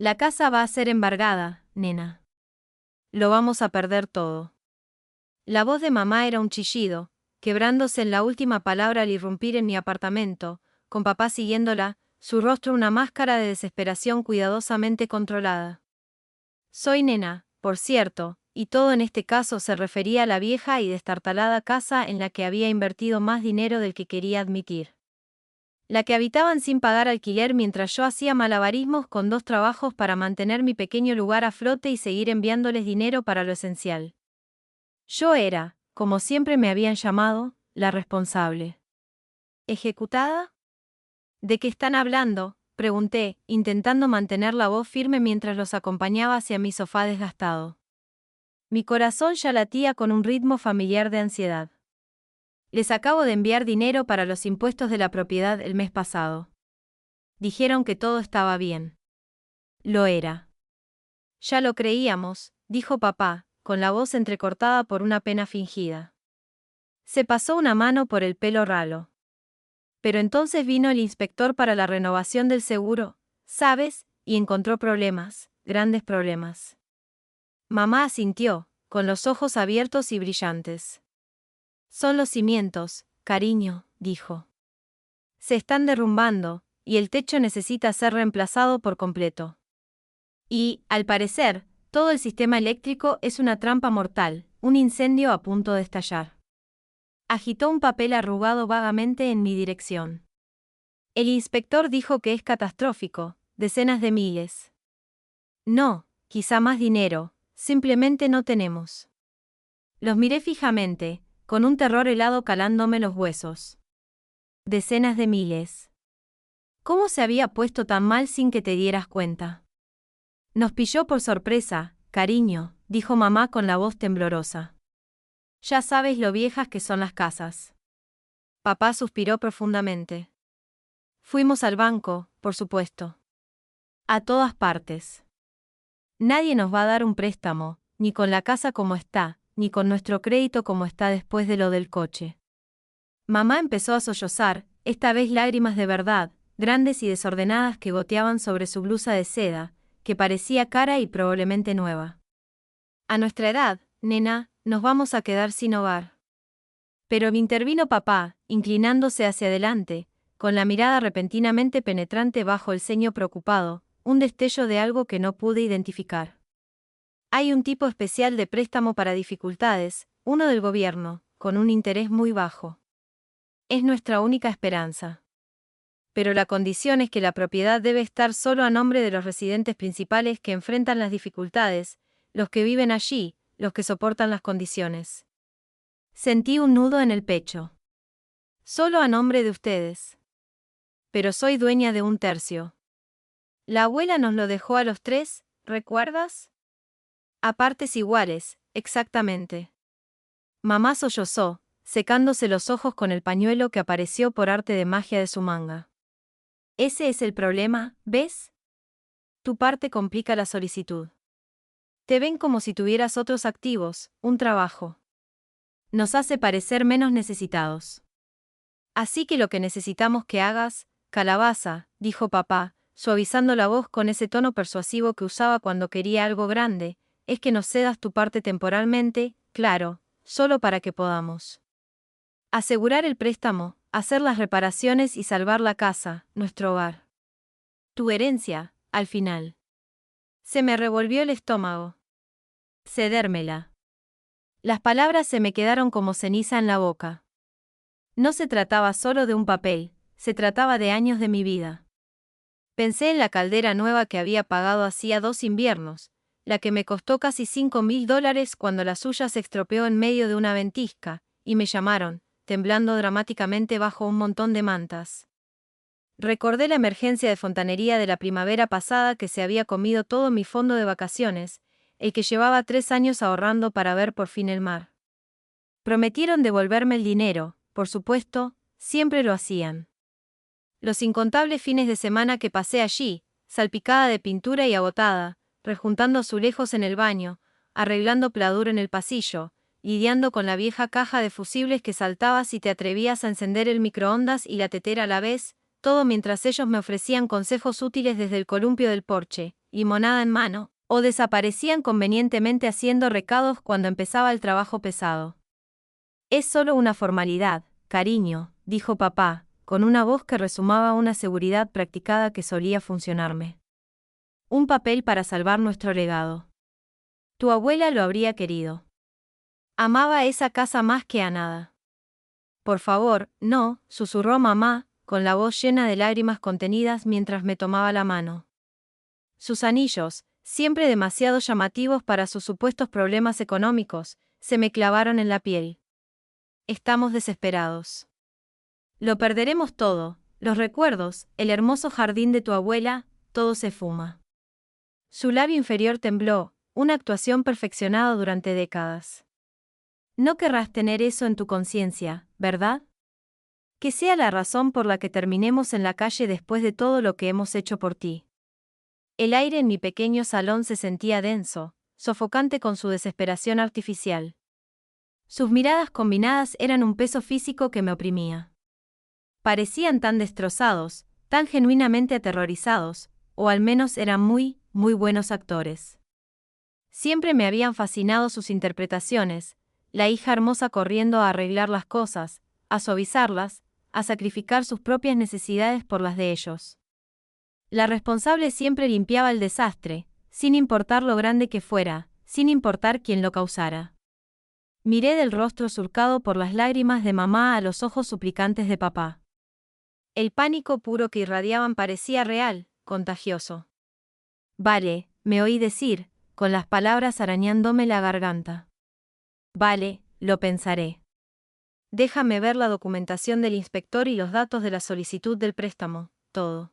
La casa va a ser embargada, nena. Lo vamos a perder todo. La voz de mamá era un chillido, quebrándose en la última palabra al irrumpir en mi apartamento, con papá siguiéndola, su rostro una máscara de desesperación cuidadosamente controlada. Soy nena, por cierto, y todo en este caso se refería a la vieja y destartalada casa en la que había invertido más dinero del que quería admitir. La que habitaban sin pagar alquiler mientras yo hacía malabarismos con 2 trabajos para mantener mi pequeño lugar a flote y seguir enviándoles dinero para lo esencial. Yo era, como siempre me habían llamado, la responsable. ¿Ejecutada? ¿De qué están hablando?, pregunté, intentando mantener la voz firme mientras los acompañaba hacia mi sofá desgastado. Mi corazón ya latía con un ritmo familiar de ansiedad. Les acabo de enviar dinero para los impuestos de la propiedad el mes pasado. Dijeron que todo estaba bien. Lo era. Ya lo creíamos, dijo papá, con la voz entrecortada por una pena fingida. Se pasó una mano por el pelo ralo. Pero entonces vino el inspector para la renovación del seguro, ¿sabes? Y encontró problemas, grandes problemas. Mamá asintió, con los ojos abiertos y brillantes. Son los cimientos, cariño, dijo. Se están derrumbando, y el techo necesita ser reemplazado por completo. Y, al parecer, todo el sistema eléctrico es una trampa mortal, un incendio a punto de estallar. Agitó un papel arrugado vagamente en mi dirección. El inspector dijo que es catastrófico, decenas de miles. No, quizá más dinero, simplemente no tenemos. Los miré fijamente, con un terror helado calándome los huesos. Decenas de miles. ¿Cómo se había puesto tan mal sin que te dieras cuenta? Nos pilló por sorpresa, cariño, dijo mamá con la voz temblorosa. Ya sabes lo viejas que son las casas. Papá suspiró profundamente. Fuimos al banco, por supuesto. A todas partes. Nadie nos va a dar un préstamo, ni con la casa como está, ni con nuestro crédito como está después de lo del coche. Mamá empezó a sollozar, esta vez lágrimas de verdad, grandes y desordenadas que goteaban sobre su blusa de seda, que parecía cara y probablemente nueva. A nuestra edad, nena, nos vamos a quedar sin hogar. Pero me intervino papá, inclinándose hacia adelante, con la mirada repentinamente penetrante bajo el ceño preocupado, un destello de algo que no pude identificar. Hay un tipo especial de préstamo para dificultades, uno del gobierno, con un interés muy bajo. Es nuestra única esperanza. Pero la condición es que la propiedad debe estar solo a nombre de los residentes principales que enfrentan las dificultades, los que viven allí, los que soportan las condiciones. Sentí un nudo en el pecho. Solo a nombre de ustedes. Pero soy dueña de 1/3. La abuela nos lo dejó a los 3, ¿recuerdas? A partes iguales, exactamente. Mamá sollozó, secándose los ojos con el pañuelo que apareció por arte de magia de su manga. Ese es el problema, ¿ves? Tu parte complica la solicitud. Te ven como si tuvieras otros activos, un trabajo. Nos hace parecer menos necesitados. Así que lo que necesitamos que hagas, calabaza, dijo papá, suavizando la voz con ese tono persuasivo que usaba cuando quería algo grande, es que nos cedas tu parte temporalmente, claro, solo para que podamos asegurar el préstamo, hacer las reparaciones y salvar la casa, nuestro hogar. Tu herencia, al final. Se me revolvió el estómago. Cedérmela. Las palabras se me quedaron como ceniza en la boca. No se trataba solo de un papel, se trataba de años de mi vida. Pensé en la caldera nueva que había pagado hacía 2 inviernos, la que me costó casi $5.000 cuando la suya se estropeó en medio de una ventisca, y me llamaron, temblando dramáticamente bajo un montón de mantas. Recordé la emergencia de fontanería de la primavera pasada que se había comido todo mi fondo de vacaciones, el que llevaba 3 años ahorrando para ver por fin el mar. Prometieron devolverme el dinero, por supuesto, siempre lo hacían. Los incontables fines de semana que pasé allí, salpicada de pintura y agotada, rejuntando azulejos en el baño, arreglando pladur en el pasillo, lidiando con la vieja caja de fusibles que saltaba si te atrevías a encender el microondas y la tetera a la vez, todo mientras ellos me ofrecían consejos útiles desde el columpio del porche, limonada en mano, o desaparecían convenientemente haciendo recados cuando empezaba el trabajo pesado. Es solo una formalidad, cariño, dijo papá, con una voz que resumaba una seguridad practicada que solía funcionarme. Un papel para salvar nuestro legado. Tu abuela lo habría querido. Amaba esa casa más que a nada. Por favor, no, susurró mamá, con la voz llena de lágrimas contenidas mientras me tomaba la mano. Sus anillos, siempre demasiado llamativos para sus supuestos problemas económicos, se me clavaron en la piel. Estamos desesperados. Lo perderemos todo, los recuerdos, el hermoso jardín de tu abuela, todo se fuma. Su labio inferior tembló, una actuación perfeccionada durante décadas. No querrás tener eso en tu conciencia, ¿verdad? Que sea la razón por la que terminemos en la calle después de todo lo que hemos hecho por ti. El aire en mi pequeño salón se sentía denso, sofocante con su desesperación artificial. Sus miradas combinadas eran un peso físico que me oprimía. Parecían tan destrozados, tan genuinamente aterrorizados, o al menos eran muy, muy buenos actores. Siempre me habían fascinado sus interpretaciones, la hija hermosa corriendo a arreglar las cosas, a suavizarlas, a sacrificar sus propias necesidades por las de ellos. La responsable siempre limpiaba el desastre, sin importar lo grande que fuera, sin importar quién lo causara. Miré del rostro surcado por las lágrimas de mamá a los ojos suplicantes de papá. El pánico puro que irradiaban parecía real, contagioso. Vale, me oí decir, con las palabras arañándome la garganta. Vale, lo pensaré. Déjame ver la documentación del inspector y los datos de la solicitud del préstamo, todo.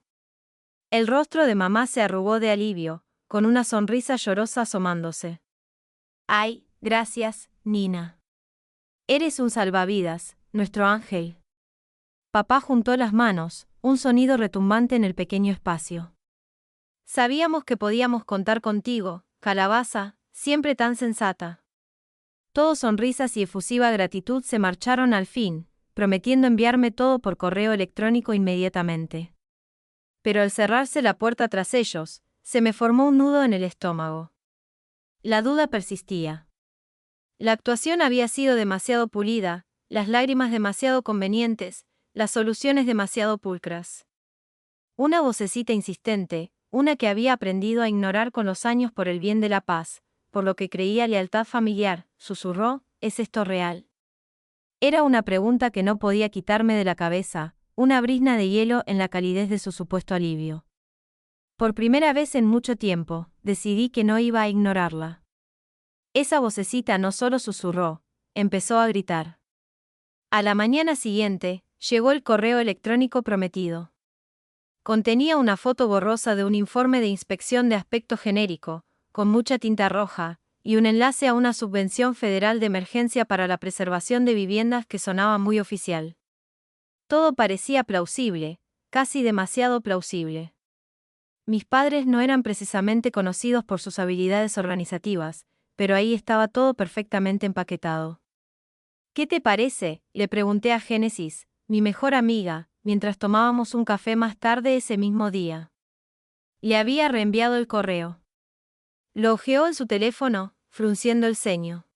El rostro de mamá se arrugó de alivio, con una sonrisa llorosa asomándose. Ay, gracias, Nina. Eres un salvavidas, nuestro ángel. Papá juntó las manos, un sonido retumbante en el pequeño espacio. Sabíamos que podíamos contar contigo, calabaza, siempre tan sensata. Todos sonrisas y efusiva gratitud se marcharon al fin, prometiendo enviarme todo por correo electrónico inmediatamente. Pero al cerrarse la puerta tras ellos, se me formó un nudo en el estómago. La duda persistía. La actuación había sido demasiado pulida, las lágrimas demasiado convenientes, las soluciones demasiado pulcras. Una vocecita insistente, una que había aprendido a ignorar con los años por el bien de la paz, por lo que creía lealtad familiar, susurró, ¿es esto real? Era una pregunta que no podía quitarme de la cabeza, una brizna de hielo en la calidez de su supuesto alivio. Por primera vez en mucho tiempo, decidí que no iba a ignorarla. Esa vocecita no solo susurró, empezó a gritar. A la mañana siguiente, llegó el correo electrónico prometido. Contenía una foto borrosa de un informe de inspección de aspecto genérico, con mucha tinta roja, y un enlace a una subvención federal de emergencia para la preservación de viviendas que sonaba muy oficial. Todo parecía plausible, casi demasiado plausible. Mis padres no eran precisamente conocidos por sus habilidades organizativas, pero ahí estaba todo perfectamente empaquetado. ¿Qué te parece?, le pregunté a Génesis, mi mejor amiga, mientras tomábamos un café más tarde ese mismo día. Le había reenviado el correo. Lo hojeó en su teléfono, frunciendo el ceño.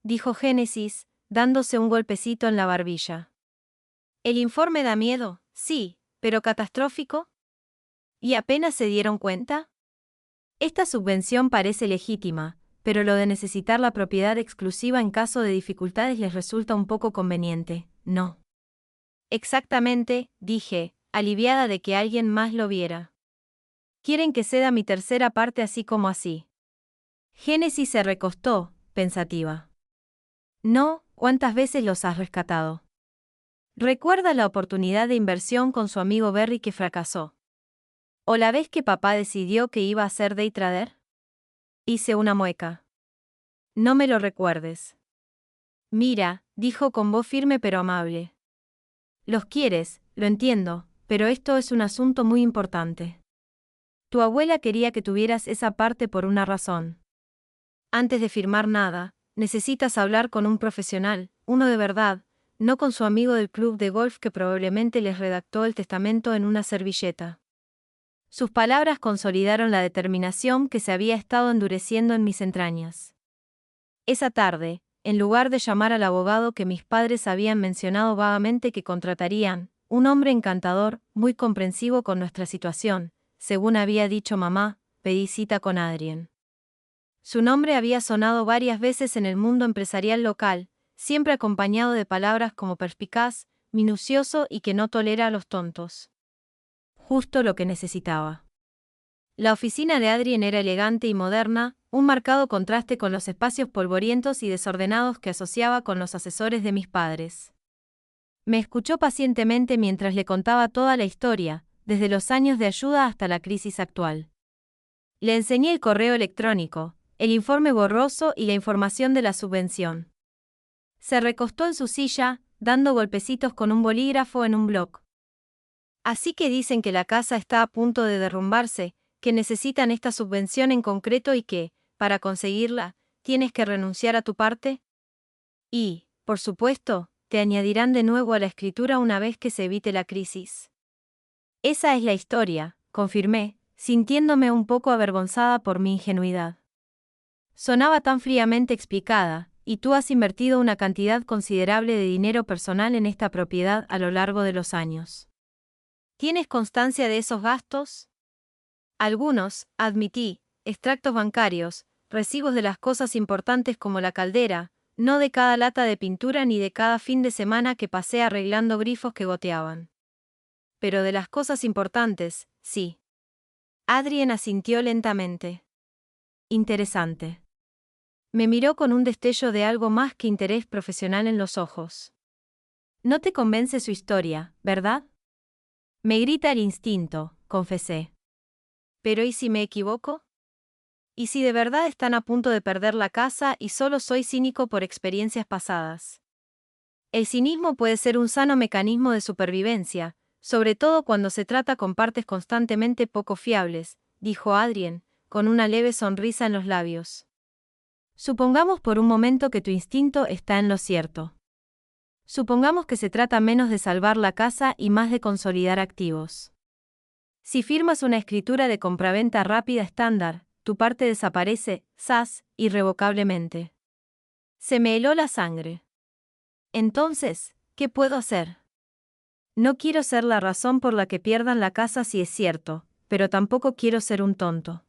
Dijo Génesis, dándose un golpecito en la barbilla. El informe da miedo, sí, pero catastrófico. ¿Y apenas se dieron cuenta? Esta subvención parece legítima, pero lo de necesitar la propiedad exclusiva en caso de dificultades les resulta un poco conveniente, ¿no? Exactamente, dije, aliviada de que alguien más lo viera. Quieren que ceda mi tercera parte así como así. Génesis se recostó, pensativa. No, ¿cuántas veces los has rescatado? ¿Recuerda la oportunidad de inversión con su amigo Berry que fracasó? ¿O la vez que papá decidió que iba a ser day trader? Hice una mueca. No me lo recuerdes. Mira, dijo con voz firme pero amable. Los quieres, lo entiendo, pero esto es un asunto muy importante. Tu abuela quería que tuvieras esa parte por una razón. Antes de firmar nada, necesitas hablar con un profesional, uno de verdad, no con su amigo del club de golf que probablemente les redactó el testamento en una servilleta. Sus palabras consolidaron la determinación que se había estado endureciendo en mis entrañas. Esa tarde, en lugar de llamar al abogado que mis padres habían mencionado vagamente que contratarían, un hombre encantador, muy comprensivo con nuestra situación, según había dicho mamá, pedí cita con Adrien. Su nombre había sonado varias veces en el mundo empresarial local, siempre acompañado de palabras como perspicaz, minucioso y que no tolera a los tontos. Justo lo que necesitaba. La oficina de Adrien era elegante y moderna, un marcado contraste con los espacios polvorientos y desordenados que asociaba con los asesores de mis padres. Me escuchó pacientemente mientras le contaba toda la historia, desde los años de ayuda hasta la crisis actual. Le enseñé el correo electrónico, el informe borroso y la información de la subvención. Se recostó en su silla, dando golpecitos con un bolígrafo en un bloc. Así que dicen que la casa está a punto de derrumbarse, que necesitan esta subvención en concreto y que, para conseguirla, tienes que renunciar a tu parte. Y, por supuesto, te añadirán de nuevo a la escritura una vez que se evite la crisis. Esa es la historia, confirmé, sintiéndome un poco avergonzada por mi ingenuidad. Sonaba tan fríamente explicada, y tú has invertido una cantidad considerable de dinero personal en esta propiedad a lo largo de los años. ¿Tienes constancia de esos gastos? Algunos, admití, extractos bancarios, recibos de las cosas importantes como la caldera, no de cada lata de pintura ni de cada fin de semana que pasé arreglando grifos que goteaban. Pero de las cosas importantes, sí. Adrien asintió lentamente. Interesante. Me miró con un destello de algo más que interés profesional en los ojos. No te convence su historia, ¿verdad? Me grita el instinto, confesé. ¿Pero y si me equivoco? ¿Y si de verdad están a punto de perder la casa y solo soy cínico por experiencias pasadas? El cinismo puede ser un sano mecanismo de supervivencia, sobre todo cuando se trata con partes constantemente poco fiables, dijo Adrien, con una leve sonrisa en los labios. Supongamos por un momento que tu instinto está en lo cierto. Supongamos que se trata menos de salvar la casa y más de consolidar activos. Si firmas una escritura de compraventa rápida estándar, tu parte desaparece, irrevocablemente. Se me heló la sangre. Entonces, ¿qué puedo hacer? No quiero ser la razón por la que pierdan la casa si es cierto, pero tampoco quiero ser un tonto.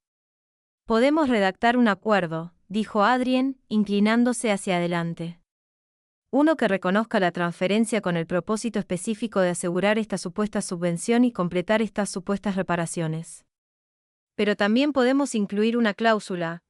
Podemos redactar un acuerdo, dijo Adrien, inclinándose hacia adelante. Uno que reconozca la transferencia con el propósito específico de asegurar esta supuesta subvención y completar estas supuestas reparaciones. Pero también podemos incluir una cláusula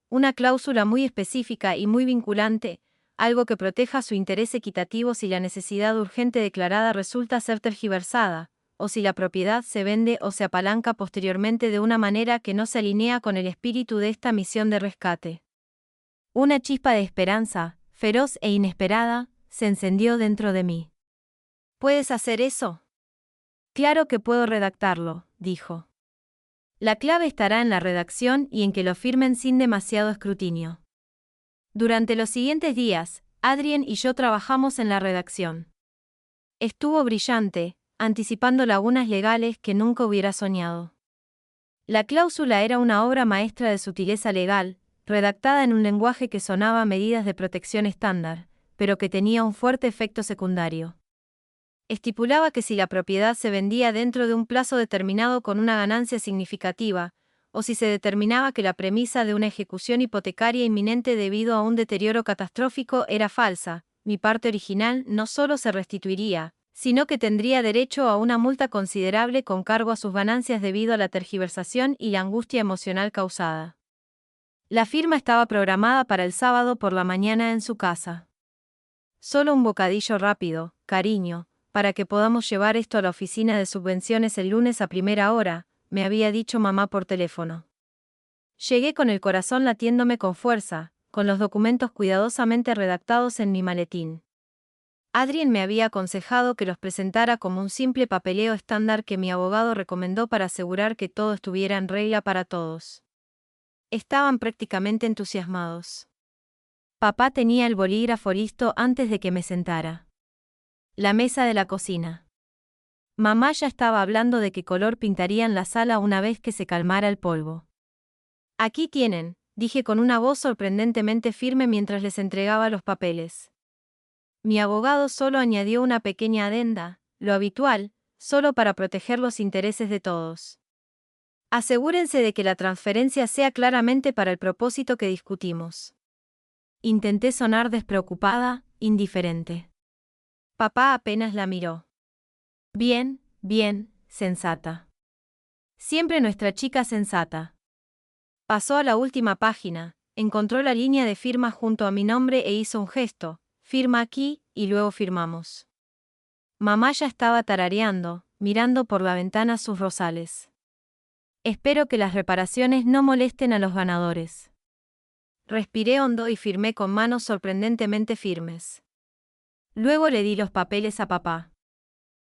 muy específica y muy vinculante, algo que proteja su interés equitativo si la necesidad urgente declarada resulta ser tergiversada, o si la propiedad se vende o se apalanca posteriormente de una manera que no se alinea con el espíritu de esta misión de rescate. Una chispa de esperanza, feroz e inesperada, se encendió dentro de mí. ¿Puedes hacer eso? Claro que puedo redactarlo, dijo. La clave estará en la redacción y en que lo firmen sin demasiado escrutinio. Durante los siguientes días, Adrien y yo trabajamos en la redacción. Estuvo brillante, anticipando lagunas legales que nunca hubiera soñado. La cláusula era una obra maestra de sutileza legal, redactada en un lenguaje que sonaba a medidas de protección estándar, pero que tenía un fuerte efecto secundario. Estipulaba que si la propiedad se vendía dentro de un plazo determinado con una ganancia significativa, o si se determinaba que la premisa de una ejecución hipotecaria inminente debido a un deterioro catastrófico era falsa, mi parte original no solo se restituiría, sino que tendría derecho a una multa considerable con cargo a sus ganancias debido a la tergiversación y la angustia emocional causada. La firma estaba programada para el sábado por la mañana en su casa. Solo un bocadillo rápido, cariño, para que podamos llevar esto a la oficina de subvenciones el lunes a primera hora, me había dicho mamá por teléfono. Llegué con el corazón latiéndome con fuerza, con los documentos cuidadosamente redactados en mi maletín. Adrien me había aconsejado que los presentara como un simple papeleo estándar que mi abogado recomendó para asegurar que todo estuviera en regla para todos. Estaban prácticamente entusiasmados. Papá tenía el bolígrafo listo antes de que me sentara. La mesa de la cocina. Mamá ya estaba hablando de qué color pintarían la sala una vez que se calmara el polvo. Aquí tienen, dije con una voz sorprendentemente firme mientras les entregaba los papeles. Mi abogado solo añadió una pequeña adenda, lo habitual, solo para proteger los intereses de todos. Asegúrense de que la transferencia sea claramente para el propósito que discutimos. Intenté sonar despreocupada, indiferente. Papá apenas la miró. Bien, bien, sensata. Siempre nuestra chica sensata. Pasó a la última página, encontró la línea de firma junto a mi nombre e hizo un gesto, firma aquí, y luego firmamos. Mamá ya estaba tarareando, mirando por la ventana sus rosales. Espero que las reparaciones no molesten a los ganadores. Respiré hondo y firmé con manos sorprendentemente firmes. Luego le di los papeles a papá.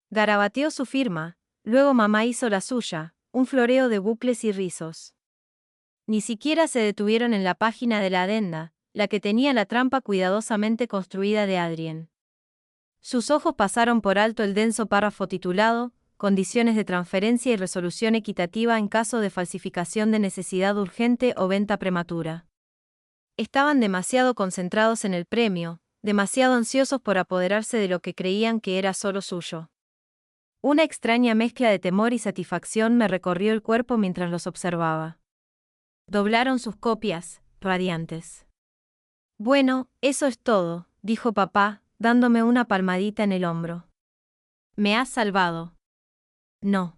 Garabateó su firma, luego mamá hizo la suya, un floreo de bucles y rizos. Ni siquiera se detuvieron en la página de la adenda, la que tenía la trampa cuidadosamente construida de Adrien. Sus ojos pasaron por alto el denso párrafo titulado Condiciones de transferencia y resolución equitativa en caso de falsificación de necesidad urgente o venta prematura. Estaban demasiado concentrados en el premio, demasiado ansiosos por apoderarse de lo que creían que era solo suyo. Una extraña mezcla de temor y satisfacción me recorrió el cuerpo mientras los observaba. Doblaron sus copias, radiantes. Bueno, eso es todo, dijo papá, dándome una palmadita en el hombro. ¿Me has salvado? No.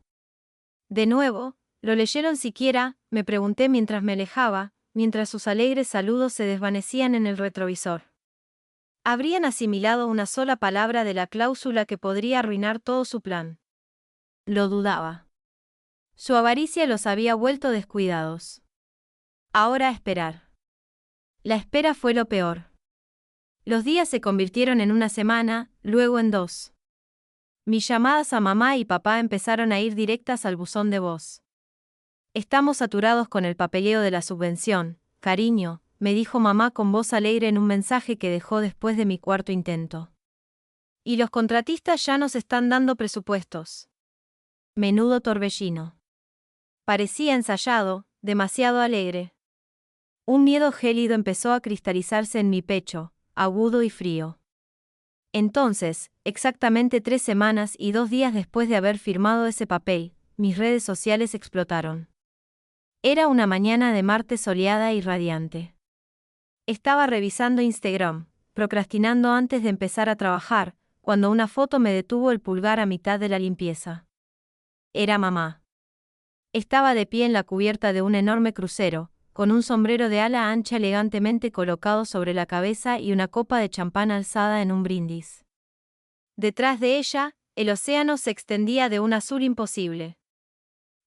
De nuevo, ¿lo leyeron siquiera?, me pregunté mientras me alejaba, mientras sus alegres saludos se desvanecían en el retrovisor. Habrían asimilado una sola palabra de la cláusula que podría arruinar todo su plan. Lo dudaba. Su avaricia los había vuelto descuidados. Ahora a esperar. La espera fue lo peor. Los días se convirtieron en una semana, luego en 2. Mis llamadas a mamá y papá empezaron a ir directas al buzón de voz. Estamos saturados con el papeleo de la subvención, cariño, me dijo mamá con voz alegre en un mensaje que dejó después de mi cuarto intento. Y los contratistas ya nos están dando presupuestos. Menudo torbellino. Parecía ensayado, demasiado alegre. Un miedo gélido empezó a cristalizarse en mi pecho, agudo y frío. Entonces, exactamente 3 semanas y 2 días después de haber firmado ese papel, mis redes sociales explotaron. Era una mañana de martes soleada y radiante. Estaba revisando Instagram, procrastinando antes de empezar a trabajar, cuando una foto me detuvo el pulgar a mitad de la limpieza. Era mamá. Estaba de pie en la cubierta de un enorme crucero, con un sombrero de ala ancha elegantemente colocado sobre la cabeza y una copa de champán alzada en un brindis. Detrás de ella, el océano se extendía de un azul imposible.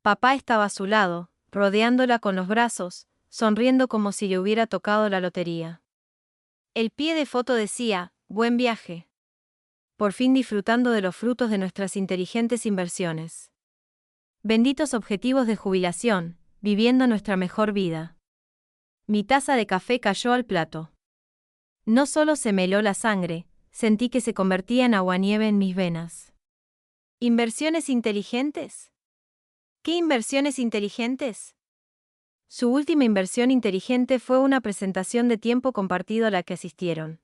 Papá estaba a su lado, rodeándola con los brazos, sonriendo como si le hubiera tocado la lotería. El pie de foto decía, buen viaje. Por fin disfrutando de los frutos de nuestras inteligentes inversiones. Benditos objetivos de jubilación, viviendo nuestra mejor vida. Mi taza de café cayó al plato. No solo se me heló la sangre, sentí que se convertía en aguanieve en mis venas. ¿Inversiones inteligentes? ¿Qué inversiones inteligentes? Su última inversión inteligente fue una presentación de tiempo compartido a la que asistieron.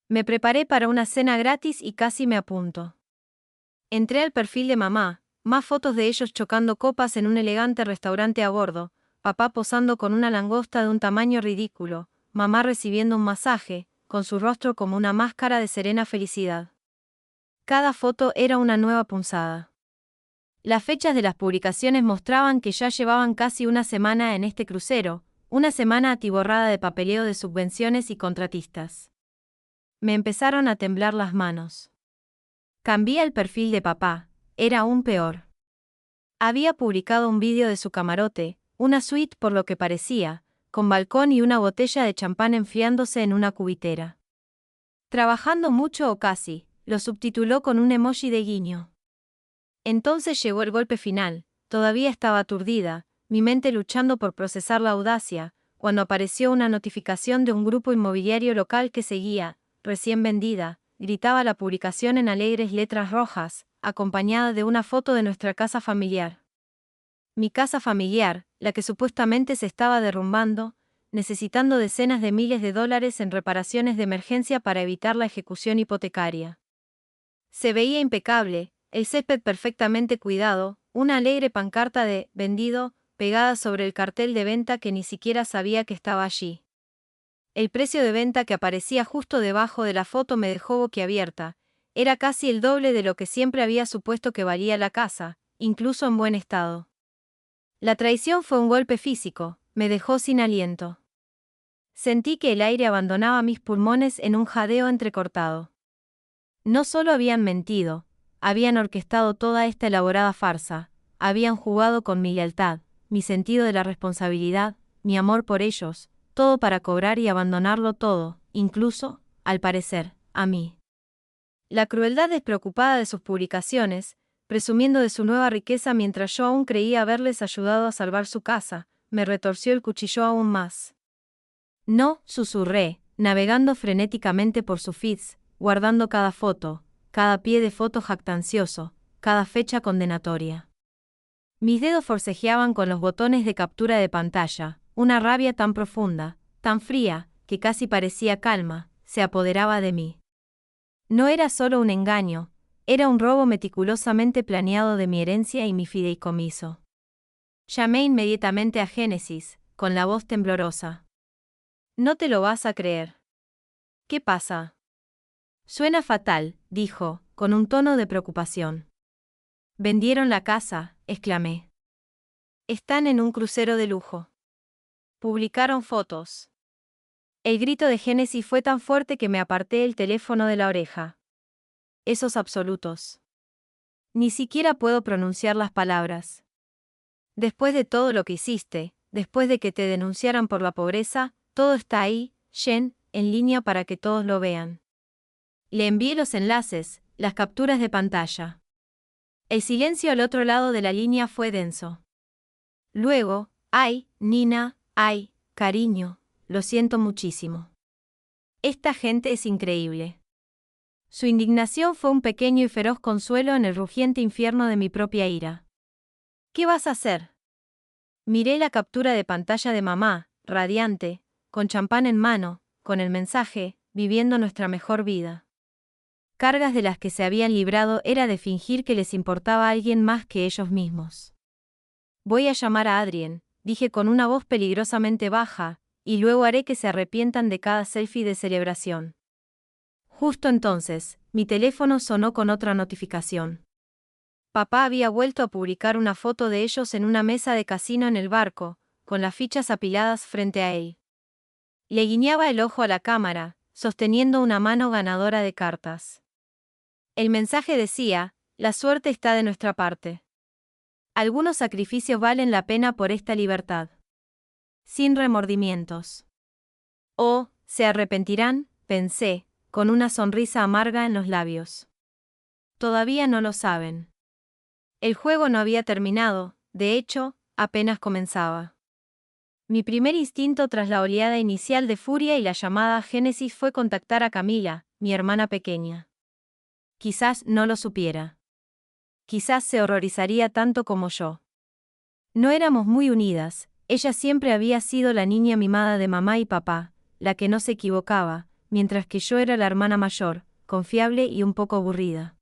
Me preparé para una cena gratis y casi me apunto. Entré al perfil de mamá, más fotos de ellos chocando copas en un elegante restaurante a bordo, papá posando con una langosta de un tamaño ridículo, mamá recibiendo un masaje, con su rostro como una máscara de serena felicidad. Cada foto era una nueva punzada. Las fechas de las publicaciones mostraban que ya llevaban casi una semana en este crucero, una semana atiborrada de papeleo de subvenciones y contratistas. Me empezaron a temblar las manos. Cambié el perfil de papá, era aún peor. Había publicado un vídeo de su camarote, una suite por lo que parecía, con balcón y una botella de champán enfriándose en una cubitera. Trabajando mucho o casi, lo subtituló con un emoji de guiño. Entonces llegó el golpe final, todavía estaba aturdida, mi mente luchando por procesar la audacia, cuando apareció una notificación de un grupo inmobiliario local que seguía, recién vendida, gritaba la publicación en alegres letras rojas, acompañada de una foto de nuestra casa familiar. Mi casa familiar, la que supuestamente se estaba derrumbando, necesitando decenas de miles de dólares en reparaciones de emergencia para evitar la ejecución hipotecaria. Se veía impecable, el césped perfectamente cuidado, una alegre pancarta de «vendido» pegada sobre el cartel de venta que ni siquiera sabía que estaba allí. El precio de venta que aparecía justo debajo de la foto me dejó boquiabierta. Era casi el doble de lo que siempre había supuesto que valía la casa, incluso en buen estado. La traición fue un golpe físico, me dejó sin aliento. Sentí que el aire abandonaba mis pulmones en un jadeo entrecortado. No solo habían mentido, habían orquestado toda esta elaborada farsa, habían jugado con mi lealtad, mi sentido de la responsabilidad, mi amor por ellos, todo para cobrar y abandonarlo todo, incluso, al parecer, a mí. La crueldad despreocupada de sus publicaciones, presumiendo de su nueva riqueza mientras yo aún creía haberles ayudado a salvar su casa, me retorció el cuchillo aún más. No, susurré, navegando frenéticamente por su feeds, guardando cada foto, cada pie de foto jactancioso, cada fecha condenatoria. Mis dedos forcejeaban con los botones de captura de pantalla, una rabia tan profunda, tan fría, que casi parecía calma, se apoderaba de mí. No era solo un engaño, era un robo meticulosamente planeado de mi herencia y mi fideicomiso. Llamé inmediatamente a Génesis, con la voz temblorosa. No te lo vas a creer. ¿Qué pasa? Suena fatal, dijo, con un tono de preocupación. Vendieron la casa, exclamé. Están en un crucero de lujo. Publicaron fotos. El grito de Génesis fue tan fuerte que me aparté el teléfono de la oreja. Esos absolutos. Ni siquiera puedo pronunciar las palabras. Después de todo lo que hiciste, después de que te denunciaran por la pobreza, todo está ahí, Jen, en línea para que todos lo vean. Le envié los enlaces, las capturas de pantalla. El silencio al otro lado de la línea fue denso. Luego, ay, Nina, ay, cariño, lo siento muchísimo. Esta gente es increíble. Su indignación fue un pequeño y feroz consuelo en el rugiente infierno de mi propia ira. ¿Qué vas a hacer? Miré la captura de pantalla de mamá, radiante, con champán en mano, con el mensaje, viviendo nuestra mejor vida. Cargas de las que se habían librado era de fingir que les importaba a alguien más que ellos mismos. Voy a llamar a Adrien, dije con una voz peligrosamente baja, y luego haré que se arrepientan de cada selfie de celebración. Justo entonces, mi teléfono sonó con otra notificación. Papá había vuelto a publicar una foto de ellos en una mesa de casino en el barco, con las fichas apiladas frente a él. Le guiñaba el ojo a la cámara, sosteniendo una mano ganadora de cartas. El mensaje decía, la suerte está de nuestra parte. Algunos sacrificios valen la pena por esta libertad. Sin remordimientos. Oh, se arrepentirán, pensé, con una sonrisa amarga en los labios. Todavía no lo saben. El juego no había terminado, de hecho, apenas comenzaba. Mi primer instinto tras la oleada inicial de furia y la llamada a Génesis fue contactar a Camila, mi hermana pequeña. Quizás no lo supiera. Quizás se horrorizaría tanto como yo. No éramos muy unidas, ella siempre había sido la niña mimada de mamá y papá, la que no se equivocaba, mientras que yo era la hermana mayor, confiable y un poco aburrida.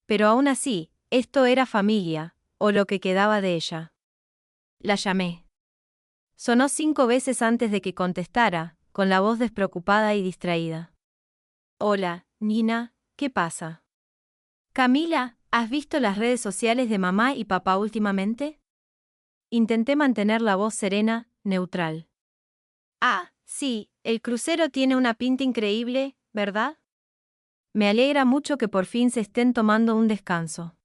Pero aún así, esto era familia, o lo que quedaba de ella. La llamé. Sonó 5 veces antes de que contestara, con la voz despreocupada y distraída. Hola, Nina, ¿qué pasa? Camila, ¿has visto las redes sociales de mamá y papá últimamente? Intenté mantener la voz serena, neutral. Ah, sí, el crucero tiene una pinta increíble, ¿verdad? Me alegra mucho que por fin se estén tomando un descanso.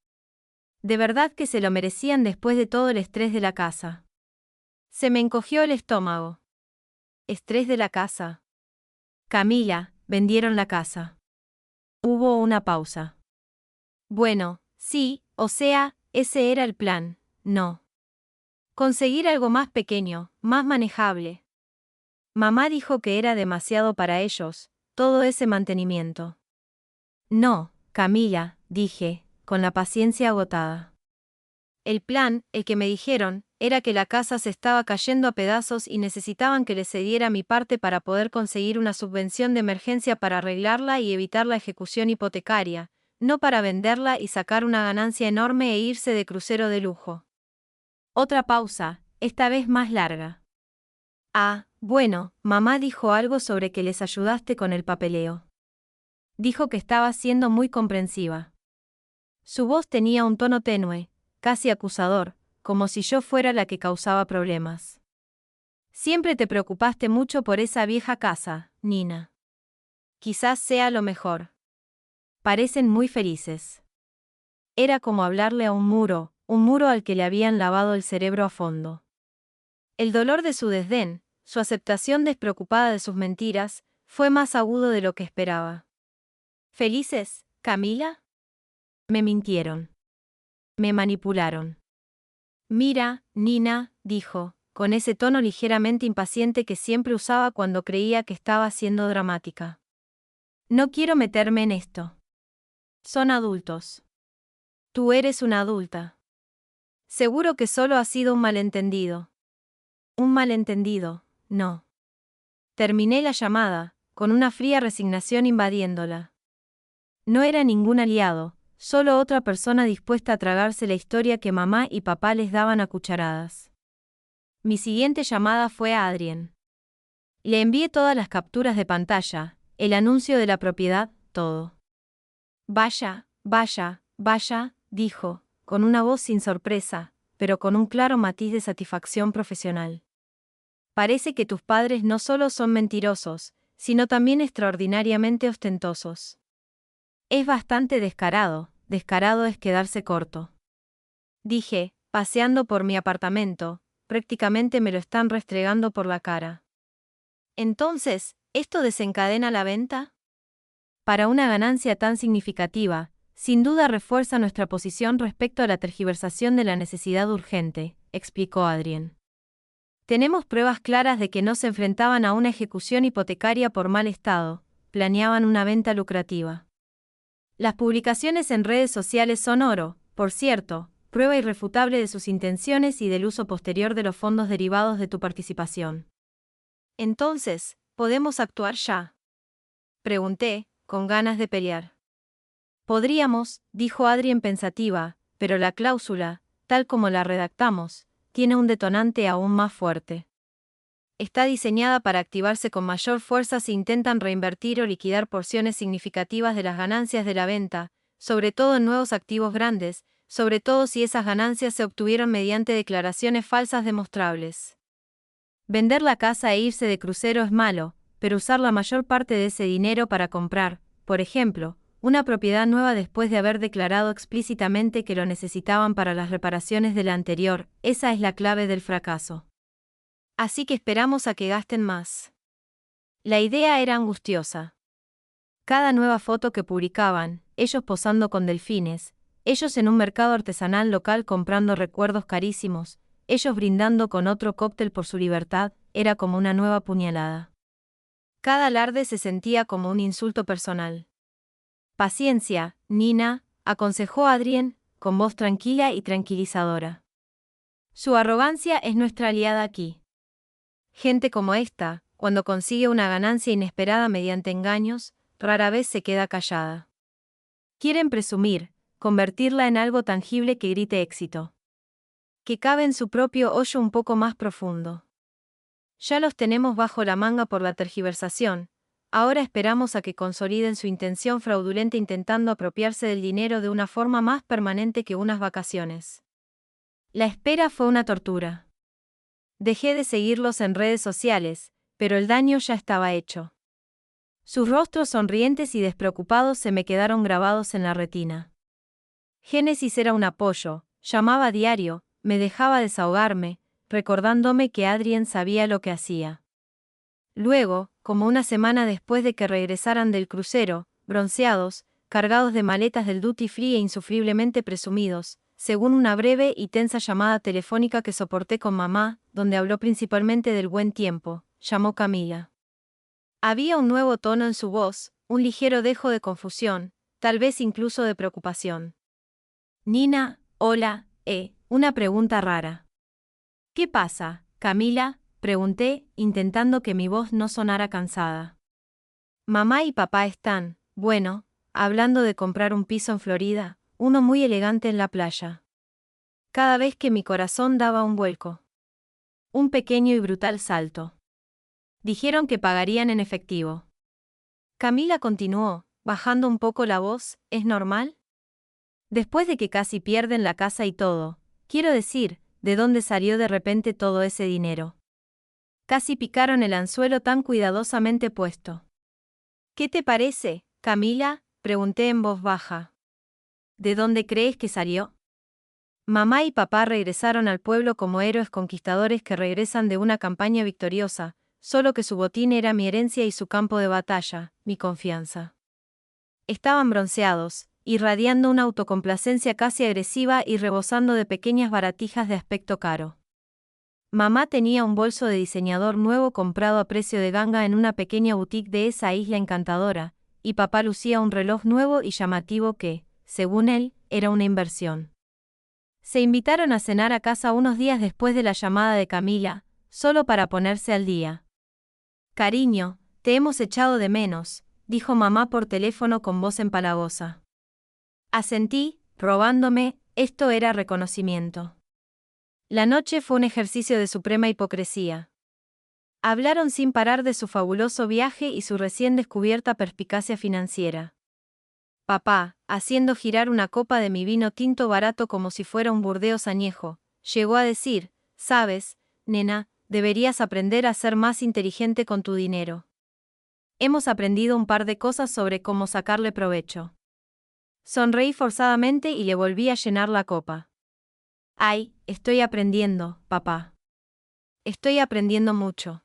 De verdad que se lo merecían después de todo el estrés de la casa. Se me encogió el estómago. ¿Estrés de la casa? Camila, vendieron la casa. Hubo una pausa. Bueno, sí, o sea, ese era el plan, no. Conseguir algo más pequeño, más manejable. Mamá dijo que era demasiado para ellos, todo ese mantenimiento. No, Camila, dije, con la paciencia agotada. El plan, el que me dijeron, era que la casa se estaba cayendo a pedazos y necesitaban que les cediera mi parte para poder conseguir una subvención de emergencia para arreglarla y evitar la ejecución hipotecaria, no para venderla y sacar una ganancia enorme e irse de crucero de lujo. Otra pausa, esta vez más larga. Ah, bueno, mamá dijo algo sobre que les ayudaste con el papeleo. Dijo que estaba siendo muy comprensiva. Su voz tenía un tono tenue, casi acusador, como si yo fuera la que causaba problemas. Siempre te preocupaste mucho por esa vieja casa, Nina. Quizás sea lo mejor. Parecen muy felices. Era como hablarle a un muro al que le habían lavado el cerebro a fondo. El dolor de su desdén, su aceptación despreocupada de sus mentiras, fue más agudo de lo que esperaba. ¿Felices, Camila? Me mintieron. Me manipularon. Mira, Nina, dijo, con ese tono ligeramente impaciente que siempre usaba cuando creía que estaba siendo dramática. No quiero meterme en esto. Son adultos. Tú eres una adulta. Seguro que solo ha sido un malentendido. Un malentendido, no. Terminé la llamada, con una fría resignación invadiéndola. No era ningún aliado, solo otra persona dispuesta a tragarse la historia que mamá y papá les daban a cucharadas. Mi siguiente llamada fue a Adrien. Le envié todas las capturas de pantalla, el anuncio de la propiedad, todo. Vaya, vaya, vaya, dijo, con una voz sin sorpresa, pero con un claro matiz de satisfacción profesional. Parece que tus padres no solo son mentirosos, sino también extraordinariamente ostentosos. Es bastante descarado es quedarse corto. Dije, paseando por mi apartamento, prácticamente me lo están restregando por la cara. Entonces, ¿esto desencadena la venta? Para una ganancia tan significativa, sin duda refuerza nuestra posición respecto a la tergiversación de la necesidad urgente, explicó Adrien. Tenemos pruebas claras de que no se enfrentaban a una ejecución hipotecaria por mal estado, planeaban una venta lucrativa. Las publicaciones en redes sociales son oro, por cierto, prueba irrefutable de sus intenciones y del uso posterior de los fondos derivados de tu participación. Entonces, ¿podemos actuar ya? Pregunté, con ganas de pelear. Podríamos, dijo Adrien pensativa, pero la cláusula, tal como la redactamos, tiene un detonante aún más fuerte. Está diseñada para activarse con mayor fuerza si intentan reinvertir o liquidar porciones significativas de las ganancias de la venta, sobre todo en nuevos activos grandes, sobre todo si esas ganancias se obtuvieron mediante declaraciones falsas demostrables. Vender la casa e irse de crucero es malo, pero usar la mayor parte de ese dinero para comprar, por ejemplo, una propiedad nueva después de haber declarado explícitamente que lo necesitaban para las reparaciones de la anterior, esa es la clave del fracaso. Así que esperamos a que gasten más. La idea era angustiosa. Cada nueva foto que publicaban, ellos posando con delfines, ellos en un mercado artesanal local comprando recuerdos carísimos, ellos brindando con otro cóctel por su libertad, era como una nueva puñalada. Cada alarde se sentía como un insulto personal. Paciencia, Nina, aconsejó Adrien, con voz tranquila y tranquilizadora. Su arrogancia es nuestra aliada aquí. Gente como esta, cuando consigue una ganancia inesperada mediante engaños, rara vez se queda callada. Quieren presumir, convertirla en algo tangible que grite éxito. Que cabe en su propio hoyo un poco más profundo. Ya los tenemos bajo la manga por la tergiversación, ahora esperamos a que consoliden su intención fraudulenta intentando apropiarse del dinero de una forma más permanente que unas vacaciones. La espera fue una tortura. Dejé de seguirlos en redes sociales, pero el daño ya estaba hecho. Sus rostros sonrientes y despreocupados se me quedaron grabados en la retina. Génesis era un apoyo, llamaba a diario, me dejaba desahogarme, recordándome que Adrien sabía lo que hacía. Luego, como una semana después de que regresaran del crucero, bronceados, cargados de maletas del duty free e insufriblemente presumidos, según una breve y tensa llamada telefónica que soporté con mamá, donde habló principalmente del buen tiempo, llamó Camila. Había un nuevo tono en su voz, un ligero dejo de confusión, tal vez incluso de preocupación. Nina, hola, una pregunta rara. ¿Qué pasa, Camila? Pregunté, intentando que mi voz no sonara cansada. Mamá y papá están, bueno, hablando de comprar un piso en Florida, uno muy elegante en la playa. Cada vez que mi corazón daba un vuelco. Un pequeño y brutal salto. Dijeron que pagarían en efectivo. Camila continuó, bajando un poco la voz, ¿es normal? Después de que casi pierden la casa y todo, quiero decir, ¿de dónde salió de repente todo ese dinero? Casi picaron el anzuelo tan cuidadosamente puesto. ¿Qué te parece, Camila? Pregunté en voz baja. ¿De dónde crees que salió? Mamá y papá regresaron al pueblo como héroes conquistadores que regresan de una campaña victoriosa, solo que su botín era mi herencia y su campo de batalla, mi confianza. Estaban bronceados, irradiando una autocomplacencia casi agresiva y rebosando de pequeñas baratijas de aspecto caro. Mamá tenía un bolso de diseñador nuevo comprado a precio de ganga en una pequeña boutique de esa isla encantadora, y papá lucía un reloj nuevo y llamativo que, según él, era una inversión. Se invitaron a cenar a casa unos días después de la llamada de Camila, solo para ponerse al día. Cariño, te hemos echado de menos, dijo mamá por teléfono con voz empalagosa. Asentí, robándome, esto era reconocimiento. La noche fue un ejercicio de suprema hipocresía. Hablaron sin parar de su fabuloso viaje y su recién descubierta perspicacia financiera. Papá, haciendo girar una copa de mi vino tinto barato como si fuera un Burdeos añejo, llegó a decir, sabes, nena, deberías aprender a ser más inteligente con tu dinero. Hemos aprendido un par de cosas sobre cómo sacarle provecho. Sonreí forzadamente y le volví a llenar la copa. Ay, estoy aprendiendo, papá. Estoy aprendiendo mucho.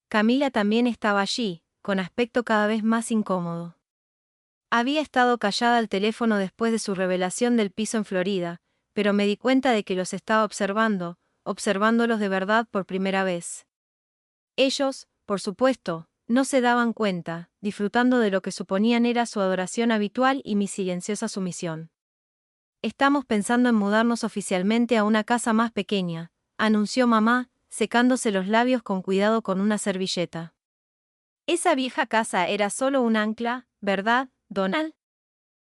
Camila también estaba allí, con aspecto cada vez más incómodo. Había estado callada al teléfono después de su revelación del piso en Florida, pero me di cuenta de que los estaba observando, observándolos de verdad por primera vez. Ellos, por supuesto, no se daban cuenta, disfrutando de lo que suponían era su adoración habitual y mi silenciosa sumisión. Estamos pensando en mudarnos oficialmente a una casa más pequeña, anunció mamá, secándose los labios con cuidado con una servilleta. Esa vieja casa era solo un ancla, ¿verdad, Donald?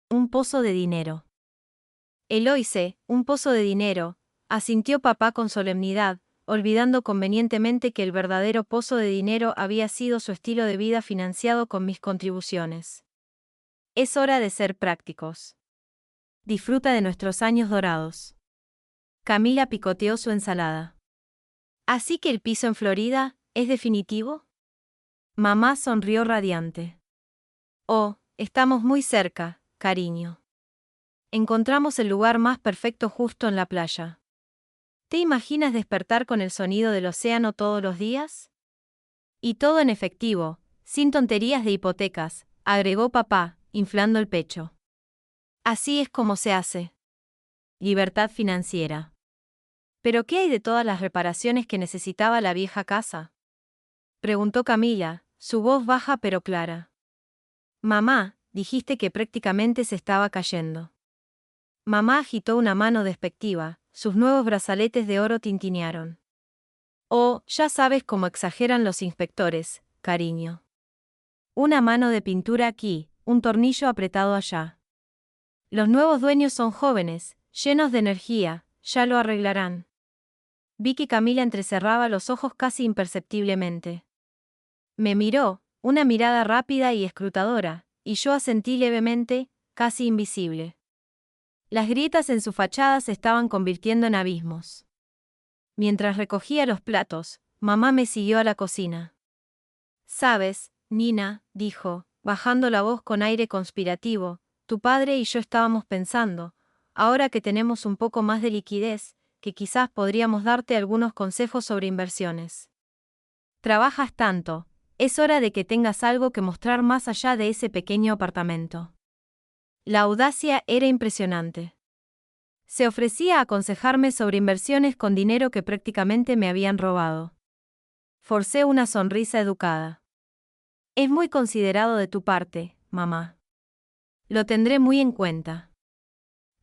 Un pozo de dinero. Eloise, un pozo de dinero, asintió papá con solemnidad, olvidando convenientemente que el verdadero pozo de dinero había sido su estilo de vida financiado con mis contribuciones. Es hora de ser prácticos. Disfruta de nuestros años dorados. Camila picoteó su ensalada. ¿Así que el piso en Florida es definitivo? Mamá sonrió radiante. Oh, estamos muy cerca, cariño. Encontramos el lugar más perfecto justo en la playa. ¿Te imaginas despertar con el sonido del océano todos los días? Y todo en efectivo, sin tonterías de hipotecas, agregó papá, inflando el pecho. Así es como se hace. Libertad financiera. ¿Pero qué hay de todas las reparaciones que necesitaba la vieja casa? Preguntó Camila, su voz baja pero clara. Mamá, dijiste que prácticamente se estaba cayendo. Mamá agitó una mano despectiva, sus nuevos brazaletes de oro tintinearon. Oh, ya sabes cómo exageran los inspectores, cariño. Una mano de pintura aquí, un tornillo apretado allá. Los nuevos dueños son jóvenes, llenos de energía, ya lo arreglarán. Vi que Camila entrecerraba los ojos casi imperceptiblemente. Me miró, una mirada rápida y escrutadora, y yo asentí levemente, casi invisible. Las grietas en su fachada se estaban convirtiendo en abismos. Mientras recogía los platos, mamá me siguió a la cocina. Sabes, Nina, dijo, bajando la voz con aire conspirativo, tu padre y yo estábamos pensando, ahora que tenemos un poco más de liquidez, que quizás podríamos darte algunos consejos sobre inversiones. Trabajas tanto, es hora de que tengas algo que mostrar más allá de ese pequeño apartamento. La audacia era impresionante. Se ofrecía a aconsejarme sobre inversiones con dinero que prácticamente me habían robado. Forcé una sonrisa educada. Es muy considerado de tu parte, mamá. Lo tendré muy en cuenta.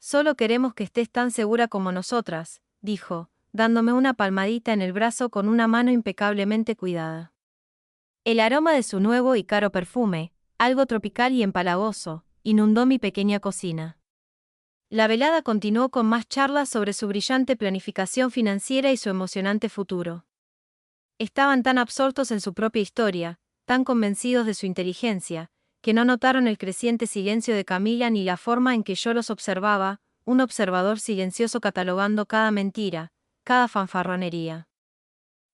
Solo queremos que estés tan segura como nosotras, dijo, dándome una palmadita en el brazo con una mano impecablemente cuidada. El aroma de su nuevo y caro perfume, algo tropical y empalagoso, inundó mi pequeña cocina. La velada continuó con más charlas sobre su brillante planificación financiera y su emocionante futuro. Estaban tan absortos en su propia historia, tan convencidos de su inteligencia, que no notaron el creciente silencio de Camila ni la forma en que yo los observaba, un observador silencioso catalogando cada mentira, cada fanfarronería.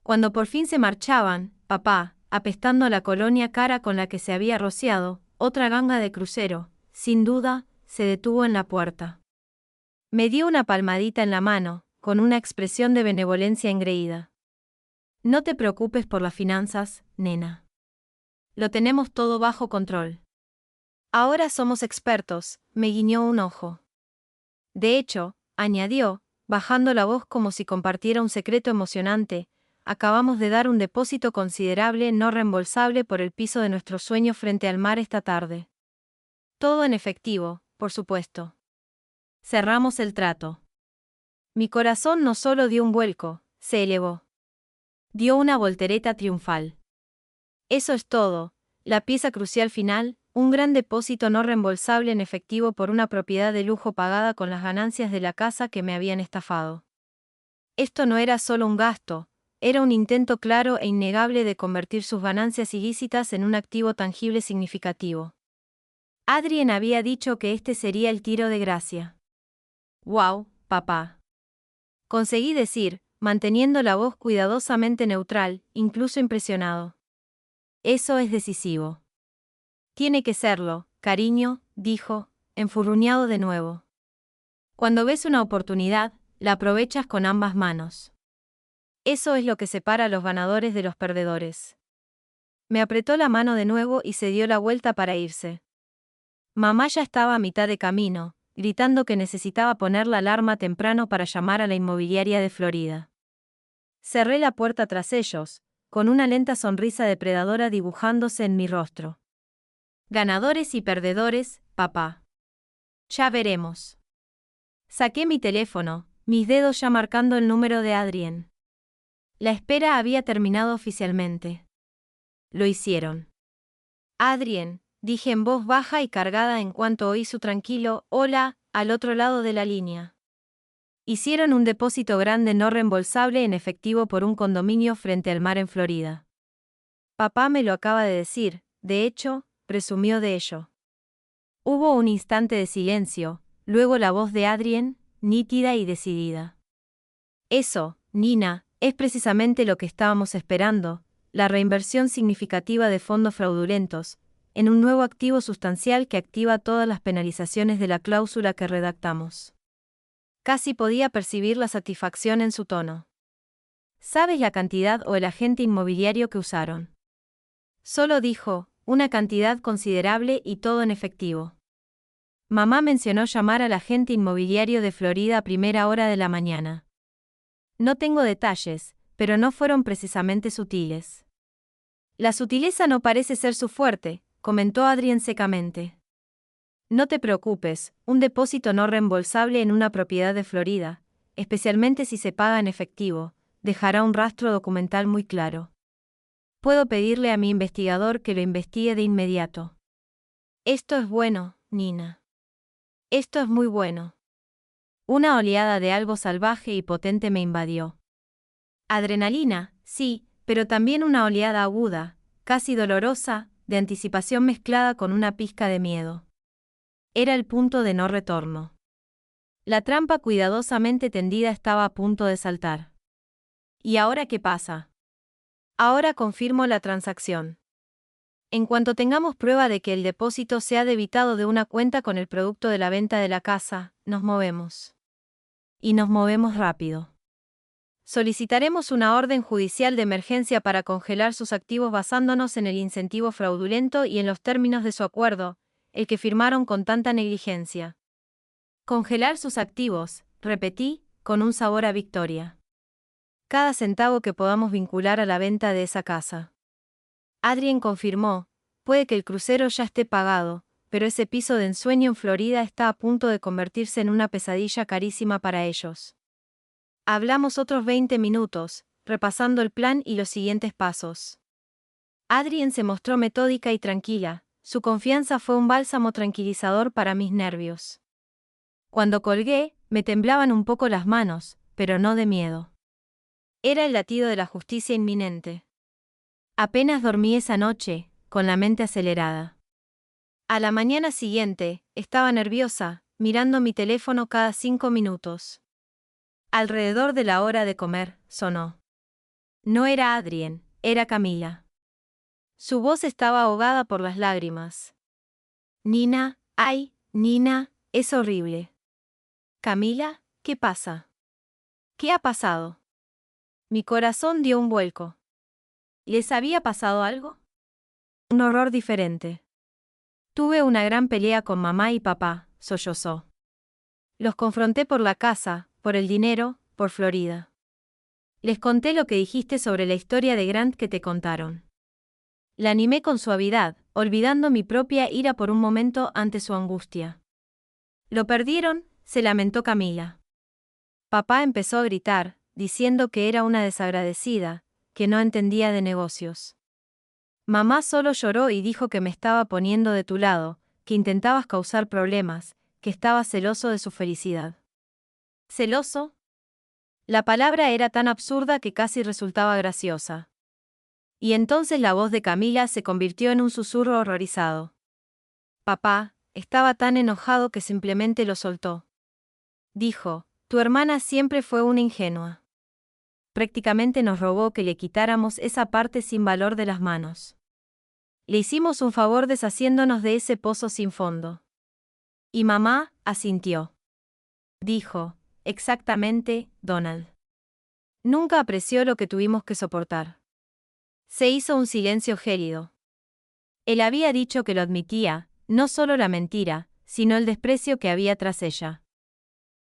Cuando por fin se marchaban, papá, apestando a la colonia cara con la que se había rociado, otra ganga de crucero, sin duda, se detuvo en la puerta. Me dio una palmadita en la mano, con una expresión de benevolencia engreída. No te preocupes por las finanzas, nena. Lo tenemos todo bajo control. Ahora somos expertos, me guiñó un ojo. De hecho, añadió, bajando la voz como si compartiera un secreto emocionante, acabamos de dar un depósito considerable no reembolsable por el piso de nuestro sueño frente al mar esta tarde. Todo en efectivo, por supuesto. Cerramos el trato. Mi corazón no solo dio un vuelco, se elevó. Dio una voltereta triunfal. Eso es todo, la pieza crucial final, un gran depósito no reembolsable en efectivo por una propiedad de lujo pagada con las ganancias de la casa que me habían estafado. Esto no era solo un gasto, era un intento claro e innegable de convertir sus ganancias ilícitas en un activo tangible significativo. Adrien había dicho que este sería el tiro de gracia. «Wow, papá», conseguí decir, manteniendo la voz cuidadosamente neutral, incluso impresionado. Eso es decisivo. Tiene que serlo, cariño, dijo, enfurruñado de nuevo. Cuando ves una oportunidad, la aprovechas con ambas manos. Eso es lo que separa a los ganadores de los perdedores. Me apretó la mano de nuevo y se dio la vuelta para irse. Mamá ya estaba a mitad de camino, gritando que necesitaba poner la alarma temprano para llamar a la inmobiliaria de Florida. Cerré la puerta tras ellos, con una lenta sonrisa depredadora dibujándose en mi rostro. Ganadores y perdedores, papá. Ya veremos. Saqué mi teléfono, mis dedos ya marcando el número de Adrien. La espera había terminado oficialmente. Lo hicieron. Adrien, dije en voz baja y cargada en cuanto oí su tranquilo «hola» al otro lado de la línea. Hicieron un depósito grande no reembolsable en efectivo por un condominio frente al mar en Florida. Papá me lo acaba de decir, de hecho, presumió de ello. Hubo un instante de silencio, luego la voz de Adrien, nítida y decidida. Eso, Nina, es precisamente lo que estábamos esperando, la reinversión significativa de fondos fraudulentos, en un nuevo activo sustancial que activa todas las penalizaciones de la cláusula que redactamos. Casi podía percibir la satisfacción en su tono. ¿Sabes la cantidad o el agente inmobiliario que usaron? Solo dijo, una cantidad considerable y todo en efectivo. Mamá mencionó llamar al agente inmobiliario de Florida a primera hora de la mañana. No tengo detalles, pero no fueron precisamente sutiles. La sutileza no parece ser su fuerte, comentó Adrien secamente. No te preocupes, un depósito no reembolsable en una propiedad de Florida, especialmente si se paga en efectivo, dejará un rastro documental muy claro. Puedo pedirle a mi investigador que lo investigue de inmediato. Esto es bueno, Nina. Esto es muy bueno. Una oleada de algo salvaje y potente me invadió. Adrenalina, sí, pero también una oleada aguda, casi dolorosa, de anticipación mezclada con una pizca de miedo. Era el punto de no retorno. La trampa cuidadosamente tendida estaba a punto de saltar. ¿Y ahora qué pasa? Ahora confirmo la transacción. En cuanto tengamos prueba de que el depósito se ha debitado de una cuenta con el producto de la venta de la casa, nos movemos. Y nos movemos rápido. Solicitaremos una orden judicial de emergencia para congelar sus activos basándonos en el incentivo fraudulento y en los términos de su acuerdo, el que firmaron con tanta negligencia. Congelar sus activos, repetí, con un sabor a victoria. Cada centavo que podamos vincular a la venta de esa casa. Adrien confirmó, puede que el crucero ya esté pagado, pero ese piso de ensueño en Florida está a punto de convertirse en una pesadilla carísima para ellos. Hablamos otros 20 minutos, repasando el plan y los siguientes pasos. Adrien se mostró metódica y tranquila, su confianza fue un bálsamo tranquilizador para mis nervios. Cuando colgué, me temblaban un poco las manos, pero no de miedo. Era el latido de la justicia inminente. Apenas dormí esa noche, con la mente acelerada. A la mañana siguiente, estaba nerviosa, mirando mi teléfono cada 5 minutos. Alrededor de la hora de comer, sonó. No era Adrien, era Camila. Su voz estaba ahogada por las lágrimas. Nina, ay, Nina, es horrible. Camila, ¿qué pasa? ¿Qué ha pasado? Mi corazón dio un vuelco. ¿Les había pasado algo? Un horror diferente. Tuve una gran pelea con mamá y papá, sollozó. Los confronté por la casa, por el dinero, por Florida. Les conté lo que dijiste sobre la historia de Grant que te contaron. La animé con suavidad, olvidando mi propia ira por un momento ante su angustia. Lo perdieron, se lamentó Camila. Papá empezó a gritar, diciendo que era una desagradecida, que no entendía de negocios. Mamá solo lloró y dijo que me estaba poniendo de tu lado, que intentabas causar problemas, que estaba celoso de su felicidad. ¿Celoso? La palabra era tan absurda que casi resultaba graciosa. Y entonces la voz de Camila se convirtió en un susurro horrorizado. Papá, estaba tan enojado que simplemente lo soltó. Dijo, tu hermana siempre fue una ingenua. Prácticamente nos rogó que le quitáramos esa parte sin valor de las manos. Le hicimos un favor deshaciéndonos de ese pozo sin fondo. Y mamá asintió. Dijo, exactamente, Donald. Nunca apreció lo que tuvimos que soportar. Se hizo un silencio gélido. Él había dicho que lo admitía, no solo la mentira, sino el desprecio que había tras ella.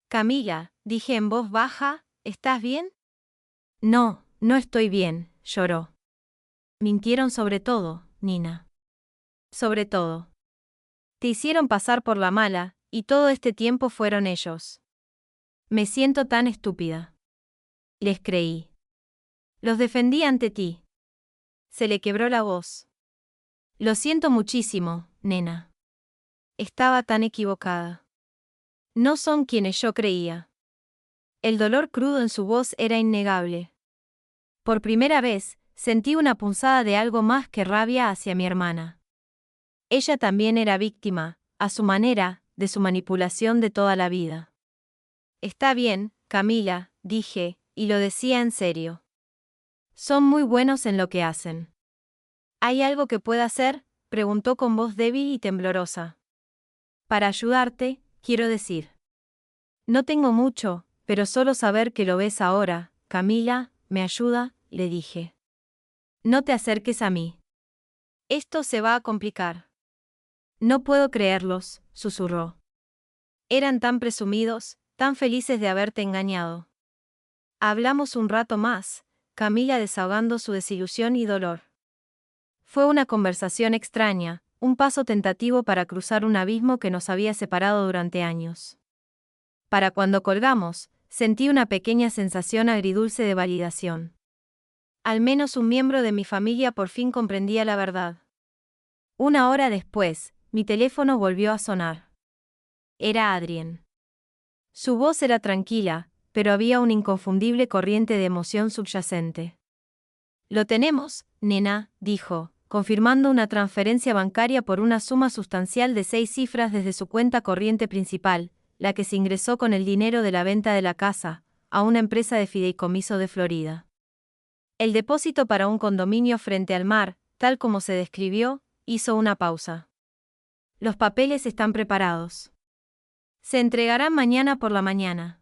Camila, dije en voz baja, ¿estás bien? No, no estoy bien, lloró. Mintieron sobre todo, Nina. Sobre todo. Te hicieron pasar por la mala, y todo este tiempo fueron ellos. Me siento tan estúpida. Les creí. Los defendí ante ti. Se le quebró la voz. Lo siento muchísimo, nena. Estaba tan equivocada. No son quienes yo creía. El dolor crudo en su voz era innegable. Por primera vez, sentí una punzada de algo más que rabia hacia mi hermana. Ella también era víctima, a su manera, de su manipulación de toda la vida. Está bien, Camila, dije, y lo decía en serio. Son muy buenos en lo que hacen. ¿Hay algo que pueda hacer?, preguntó con voz débil y temblorosa. Para ayudarte, quiero decir. No tengo mucho, pero solo saber que lo ves ahora, Camila, me ayuda, le dije. No te acerques a mí. Esto se va a complicar. No puedo creerlos, susurró. Eran tan presumidos, tan felices de haberte engañado. Hablamos un rato más, Camila desahogando su desilusión y dolor. Fue una conversación extraña, un paso tentativo para cruzar un abismo que nos había separado durante años. Para cuando colgamos, sentí una pequeña sensación agridulce de validación. Al menos un miembro de mi familia por fin comprendía la verdad. Una hora después, mi teléfono volvió a sonar. Era Adrien. Su voz era tranquila, pero había una inconfundible corriente de emoción subyacente. Lo tenemos, nena, dijo, confirmando una transferencia bancaria por una suma sustancial de 6 cifras desde su cuenta corriente principal, la que se ingresó con el dinero de la venta de la casa, a una empresa de fideicomiso de Florida. El depósito para un condominio frente al mar, tal como se describió, hizo una pausa. Los papeles están preparados. Se entregarán mañana por la mañana.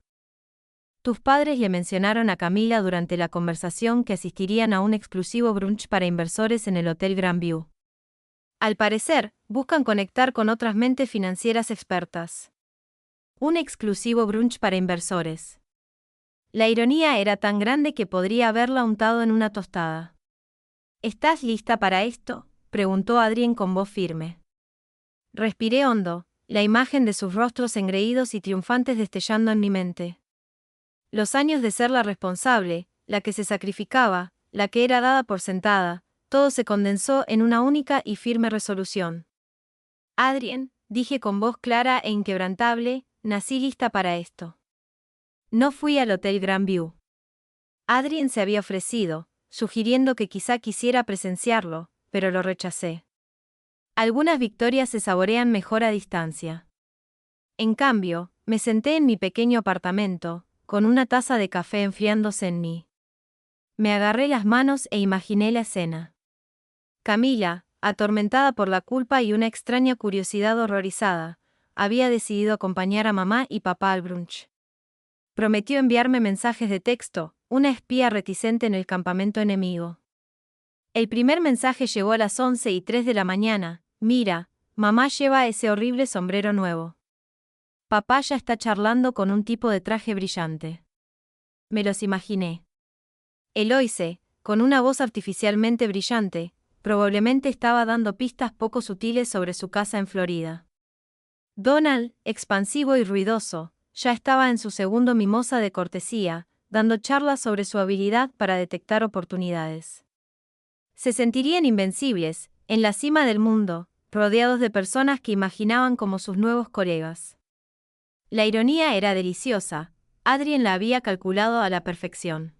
Tus padres le mencionaron a Camila durante la conversación que asistirían a un exclusivo brunch para inversores en el Hotel Grandview. Al parecer, buscan conectar con otras mentes financieras expertas. Un exclusivo brunch para inversores. La ironía era tan grande que podría haberla untado en una tostada. ¿Estás lista para esto?, preguntó Adrien con voz firme. Respiré hondo, la imagen de sus rostros engreídos y triunfantes destellando en mi mente. Los años de ser la responsable, la que se sacrificaba, la que era dada por sentada, todo se condensó en una única y firme resolución. Adrien, dije con voz clara e inquebrantable, nací lista para esto. No fui al Hotel Grandview. Adrien se había ofrecido, sugiriendo que quizá quisiera presenciarlo, pero lo rechacé. Algunas victorias se saborean mejor a distancia. En cambio, me senté en mi pequeño apartamento, con una taza de café enfriándose en mí. Me agarré las manos e imaginé la escena. Camila, atormentada por la culpa y una extraña curiosidad horrorizada, había decidido acompañar a mamá y papá al brunch. Prometió enviarme mensajes de texto, una espía reticente en el campamento enemigo. El primer mensaje llegó a las 11:03 de la mañana. Mira, mamá lleva ese horrible sombrero nuevo. Papá ya está charlando con un tipo de traje brillante. Me los imaginé. Eloise, con una voz artificialmente brillante, probablemente estaba dando pistas poco sutiles sobre su casa en Florida. Donald, expansivo y ruidoso, ya estaba en su segundo mimosa de cortesía, dando charlas sobre su habilidad para detectar oportunidades. Se sentirían invencibles, en la cima del mundo, rodeados de personas que imaginaban como sus nuevos colegas. La ironía era deliciosa, Adrien la había calculado a la perfección.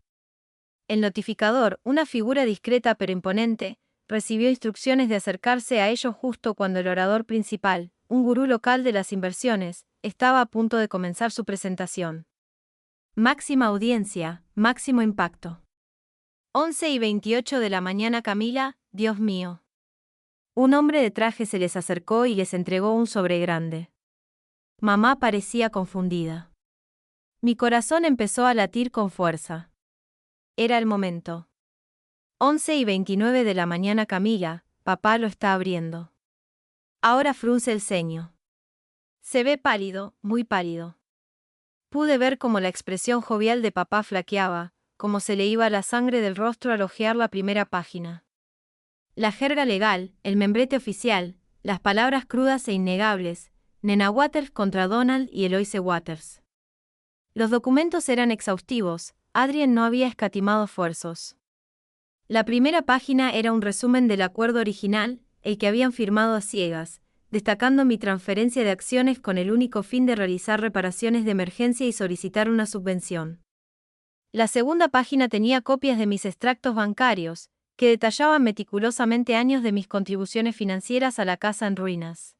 El notificador, una figura discreta pero imponente, recibió instrucciones de acercarse a ellos justo cuando el orador principal, un gurú local de las inversiones, estaba a punto de comenzar su presentación. Máxima audiencia, máximo impacto. 11:28 de la mañana. Camila, Dios mío. Un hombre de traje se les acercó y les entregó un sobre grande. Mamá parecía confundida. Mi corazón empezó a latir con fuerza. Era el momento. 11:29 de la mañana. Camila, papá lo está abriendo. Ahora frunce el ceño. Se ve pálido, muy pálido. Pude ver cómo la expresión jovial de papá flaqueaba, cómo se le iba la sangre del rostro al hojear la primera página. La jerga legal, el membrete oficial, las palabras crudas e innegables, Nena Waters contra Donald y Eloise Waters. Los documentos eran exhaustivos, Adrien no había escatimado esfuerzos. La primera página era un resumen del acuerdo original, el que habían firmado a ciegas, destacando mi transferencia de acciones con el único fin de realizar reparaciones de emergencia y solicitar una subvención. La segunda página tenía copias de mis extractos bancarios, que detallaban meticulosamente años de mis contribuciones financieras a la casa en ruinas.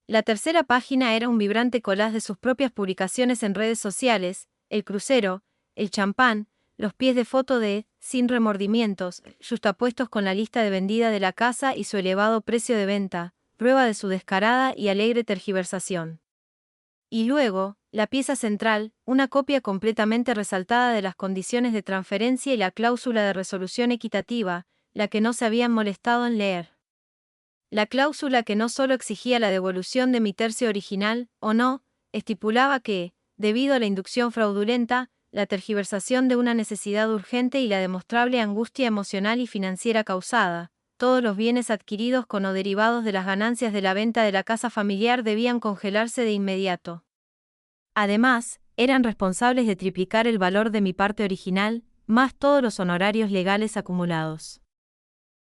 La tercera página era un vibrante collage de sus propias publicaciones en redes sociales, el crucero, el champán, los pies de foto de Sin remordimientos, justapuestos con la lista de vendida de la casa y su elevado precio de venta, prueba de su descarada y alegre tergiversación. Y luego, la pieza central, una copia completamente resaltada de las condiciones de transferencia y la cláusula de resolución equitativa, la que no se habían molestado en leer. La cláusula que no solo exigía la devolución de mi tercio original, o no, estipulaba que, debido a la inducción fraudulenta, la tergiversación de una necesidad urgente y la demostrable angustia emocional y financiera causada, todos los bienes adquiridos con o derivados de las ganancias de la venta de la casa familiar debían congelarse de inmediato. Además, eran responsables de triplicar el valor de mi parte original, más todos los honorarios legales acumulados.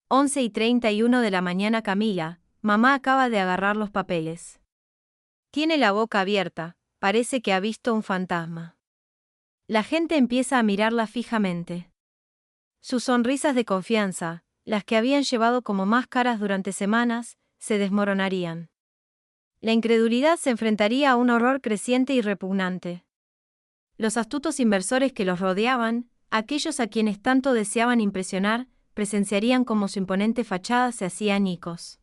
11:31 de la mañana. Camila, mamá acaba de agarrar los papeles. Tiene la boca abierta, parece que ha visto un fantasma. La gente empieza a mirarla fijamente. Sus sonrisas de confianza, las que habían llevado como máscaras durante semanas, se desmoronarían. La incredulidad se enfrentaría a un horror creciente y repugnante. Los astutos inversores que los rodeaban, aquellos a quienes tanto deseaban impresionar, presenciarían cómo su imponente fachada se hacía añicos.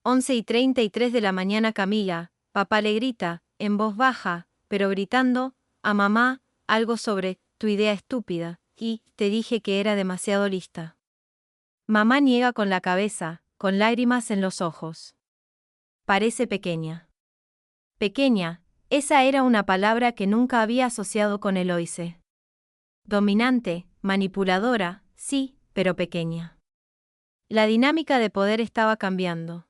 11:33 de la mañana. Camila, papá le grita, en voz baja, pero gritando, a mamá, algo sobre, tu idea estúpida, y, te dije que era demasiado lista. Mamá niega con la cabeza, con lágrimas en los ojos. Parece pequeña. Pequeña, esa era una palabra que nunca había asociado con Eloise. Dominante, manipuladora, sí, pero pequeña. La dinámica de poder estaba cambiando.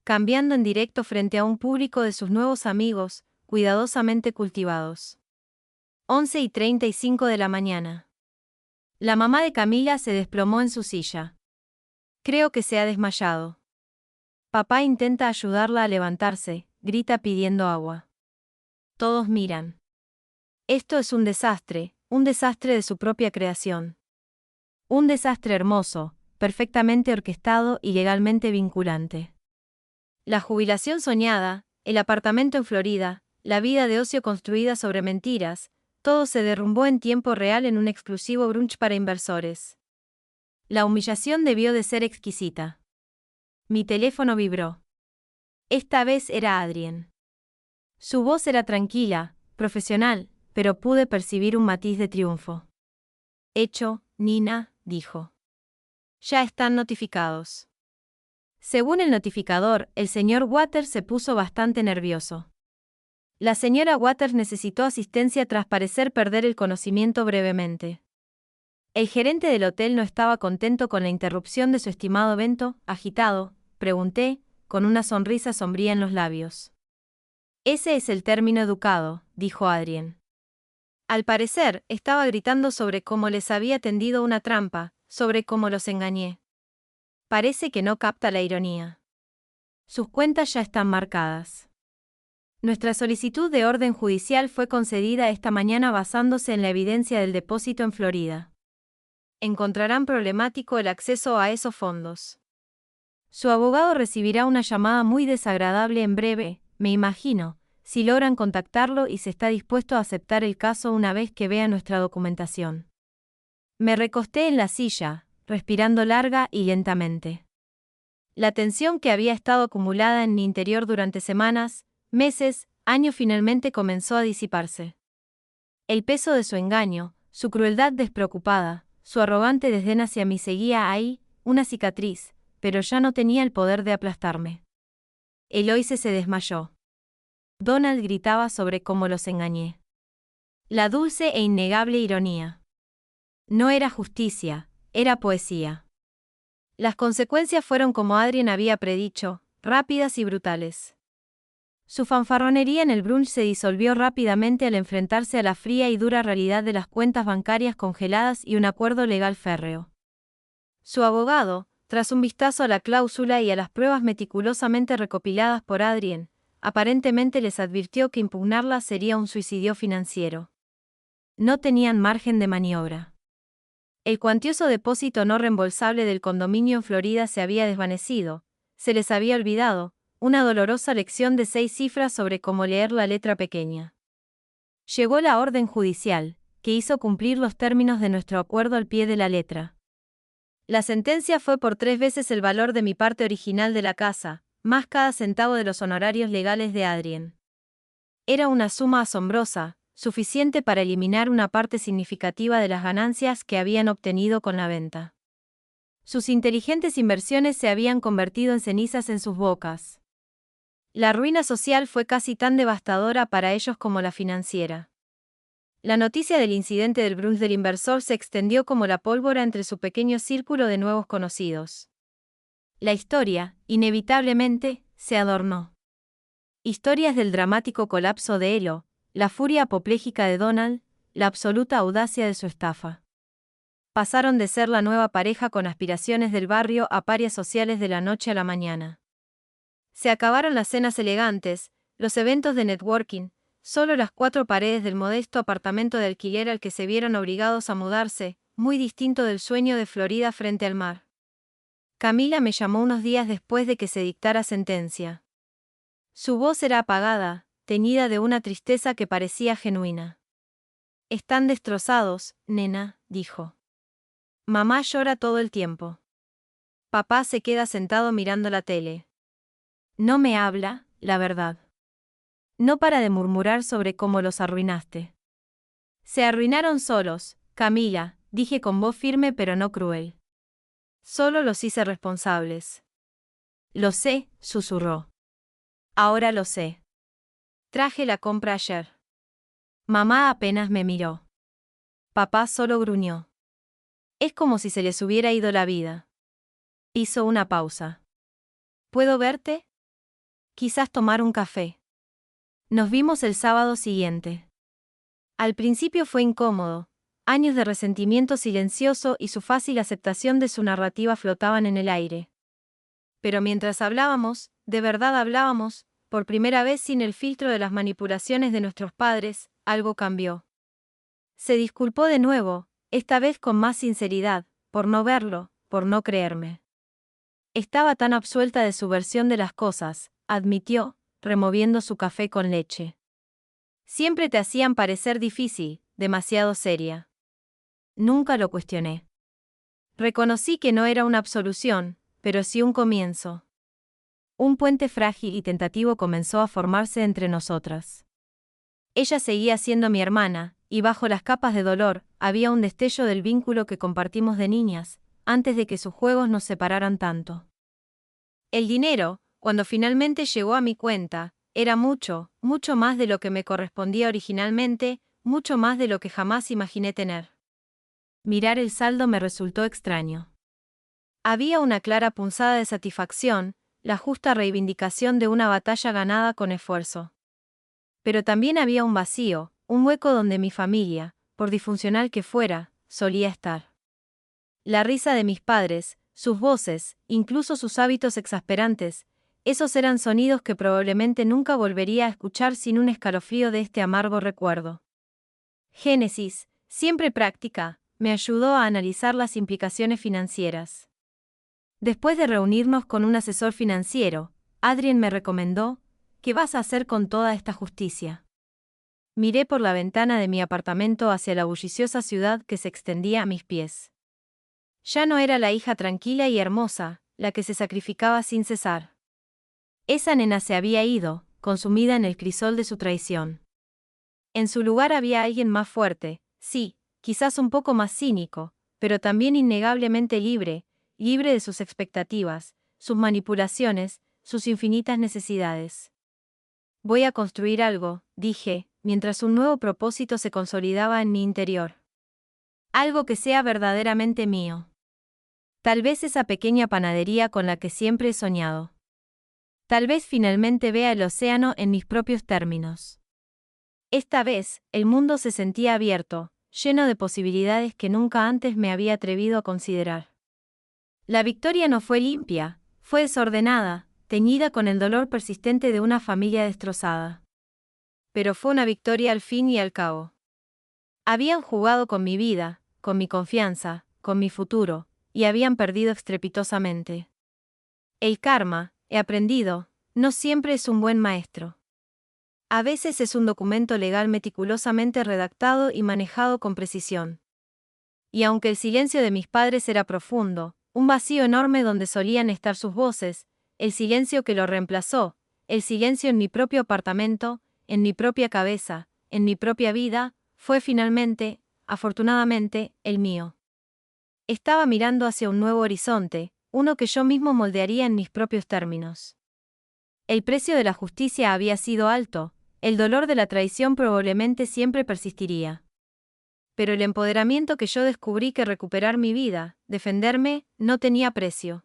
cambiando en directo frente a un público de sus nuevos amigos, cuidadosamente cultivados. 11:35 de la mañana. La mamá de Camila se desplomó en su silla. Creo que se ha desmayado. Papá intenta ayudarla a levantarse, grita pidiendo agua. Todos miran. Esto es un desastre de su propia creación. Un desastre hermoso, perfectamente orquestado y legalmente vinculante. La jubilación soñada, el apartamento en Florida, la vida de ocio construida sobre mentiras, todo se derrumbó en tiempo real en un exclusivo brunch para inversores. La humillación debió de ser exquisita. Mi teléfono vibró. Esta vez era Adrien. Su voz era tranquila, profesional, pero pude percibir un matiz de triunfo. Hecho, Nina, dijo. Ya están notificados. Según el notificador, el señor Waters se puso bastante nervioso. La señora Waters necesitó asistencia tras parecer perder el conocimiento brevemente. El gerente del hotel no estaba contento con la interrupción de su estimado evento, agitado, pregunté, con una sonrisa sombría en los labios. Ese es el término educado, dijo Adrien. Al parecer, estaba gritando sobre cómo les había tendido una trampa, sobre cómo los engañé. Parece que no capta la ironía. Sus cuentas ya están marcadas. Nuestra solicitud de orden judicial fue concedida esta mañana basándose en la evidencia del depósito en Florida. Encontrarán problemático el acceso a esos fondos. Su abogado recibirá una llamada muy desagradable en breve, me imagino, si logran contactarlo y se está dispuesto a aceptar el caso una vez que vea nuestra documentación. Me recosté en la silla, respirando larga y lentamente. La tensión que había estado acumulada en mi interior durante semanas, meses, años finalmente comenzó a disiparse. El peso de su engaño, su crueldad despreocupada, su arrogante desdén hacia mí seguía ahí, una cicatriz, pero ya no tenía el poder de aplastarme. Eloise se desmayó. Donald gritaba sobre cómo los engañé. La dulce e innegable ironía. No era justicia, era poesía. Las consecuencias fueron como Adrien había predicho, rápidas y brutales. Su fanfarronería en el brunch se disolvió rápidamente al enfrentarse a la fría y dura realidad de las cuentas bancarias congeladas y un acuerdo legal férreo. Su abogado, tras un vistazo a la cláusula y a las pruebas meticulosamente recopiladas por Adrien, aparentemente les advirtió que impugnarla sería un suicidio financiero. No tenían margen de maniobra. El cuantioso depósito no reembolsable del condominio en Florida se había desvanecido, se les había olvidado, una dolorosa lección de 6 cifras sobre cómo leer la letra pequeña. Llegó la orden judicial, que hizo cumplir los términos de nuestro acuerdo al pie de la letra. La sentencia fue por 3 veces el valor de mi parte original de la casa, más cada centavo de los honorarios legales de Adrien. Era una suma asombrosa, suficiente para eliminar una parte significativa de las ganancias que habían obtenido con la venta. Sus inteligentes inversiones se habían convertido en cenizas en sus bocas. La ruina social fue casi tan devastadora para ellos como la financiera. La noticia del incidente del brunch del inversor se extendió como la pólvora entre su pequeño círculo de nuevos conocidos. La historia, inevitablemente, se adornó. Historias del dramático colapso de Elo, la furia apopléjica de Donald, la absoluta audacia de su estafa. Pasaron de ser la nueva pareja con aspiraciones del barrio a parias sociales de la noche a la mañana. Se acabaron las cenas elegantes, los eventos de networking, solo las 4 paredes del modesto apartamento de alquiler al que se vieron obligados a mudarse, muy distinto del sueño de Florida frente al mar. Camila me llamó unos días después de que se dictara sentencia. Su voz era apagada, teñida de una tristeza que parecía genuina. Están destrozados, nena, dijo. Mamá llora todo el tiempo. Papá se queda sentado mirando la tele. No me habla, la verdad. No para de murmurar sobre cómo los arruinaste. Se arruinaron solos, Camila, dije con voz firme pero no cruel. Solo los hice responsables. Lo sé, susurró. Ahora lo sé. Traje la compra ayer. Mamá apenas me miró. Papá solo gruñó. Es como si se les hubiera ido la vida. Hizo una pausa. ¿Puedo verte? quizás tomar un café. Nos vimos el sábado siguiente. Al principio fue incómodo. Años de resentimiento silencioso y su fácil aceptación de su narrativa flotaban en el aire. Pero mientras hablábamos, de verdad hablábamos, por primera vez sin el filtro de las manipulaciones de nuestros padres, algo cambió. Se disculpó de nuevo, esta vez con más sinceridad, por no verlo, por no creerme. Estaba tan absuelta de su versión de las cosas, admitió, removiendo su café con leche. Siempre te hacían parecer difícil, demasiado seria. Nunca lo cuestioné. Reconocí que no era una absolución, pero sí un comienzo. Un puente frágil y tentativo comenzó a formarse entre nosotras. Ella seguía siendo mi hermana, y bajo las capas de dolor, había un destello del vínculo que compartimos de niñas, antes de que sus juegos nos separaran tanto. El dinero, cuando finalmente llegó a mi cuenta, era mucho, mucho más de lo que me correspondía originalmente, mucho más de lo que jamás imaginé tener. Mirar el saldo me resultó extraño. Había una clara punzada de satisfacción, la justa reivindicación de una batalla ganada con esfuerzo. Pero también había un vacío, un hueco donde mi familia, por disfuncional que fuera, solía estar. La risa de mis padres, sus voces, incluso sus hábitos exasperantes, esos eran sonidos que probablemente nunca volvería a escuchar sin un escalofrío de este amargo recuerdo. Génesis, siempre práctica, me ayudó a analizar las implicaciones financieras. Después de reunirnos con un asesor financiero, Adrien me recomendó: ¿qué vas a hacer con toda esta justicia? Miré por la ventana de mi apartamento hacia la bulliciosa ciudad que se extendía a mis pies. Ya no era la hija tranquila y hermosa, la que se sacrificaba sin cesar. Esa nena se había ido, consumida en el crisol de su traición. En su lugar había alguien más fuerte, sí, quizás un poco más cínico, pero también innegablemente libre, libre de sus expectativas, sus manipulaciones, sus infinitas necesidades. Voy a construir algo, dije, mientras un nuevo propósito se consolidaba en mi interior. Algo que sea verdaderamente mío. Tal vez esa pequeña panadería con la que siempre he soñado. Tal vez finalmente vea el océano en mis propios términos. Esta vez, el mundo se sentía abierto, lleno de posibilidades que nunca antes me había atrevido a considerar. La victoria no fue limpia, fue desordenada, teñida con el dolor persistente de una familia destrozada. Pero fue una victoria al fin y al cabo. Habían jugado con mi vida, con mi confianza, con mi futuro, y habían perdido estrepitosamente. El karma, he aprendido, no siempre es un buen maestro. A veces es un documento legal meticulosamente redactado y manejado con precisión. Y aunque el silencio de mis padres era profundo, un vacío enorme donde solían estar sus voces, el silencio que lo reemplazó, el silencio en mi propio apartamento, en mi propia cabeza, en mi propia vida, fue finalmente, afortunadamente, el mío. Estaba mirando hacia un nuevo horizonte, uno que yo mismo moldearía en mis propios términos. El precio de la justicia había sido alto, el dolor de la traición probablemente siempre persistiría. Pero el empoderamiento que yo descubrí que recuperar mi vida, defenderme, no tenía precio.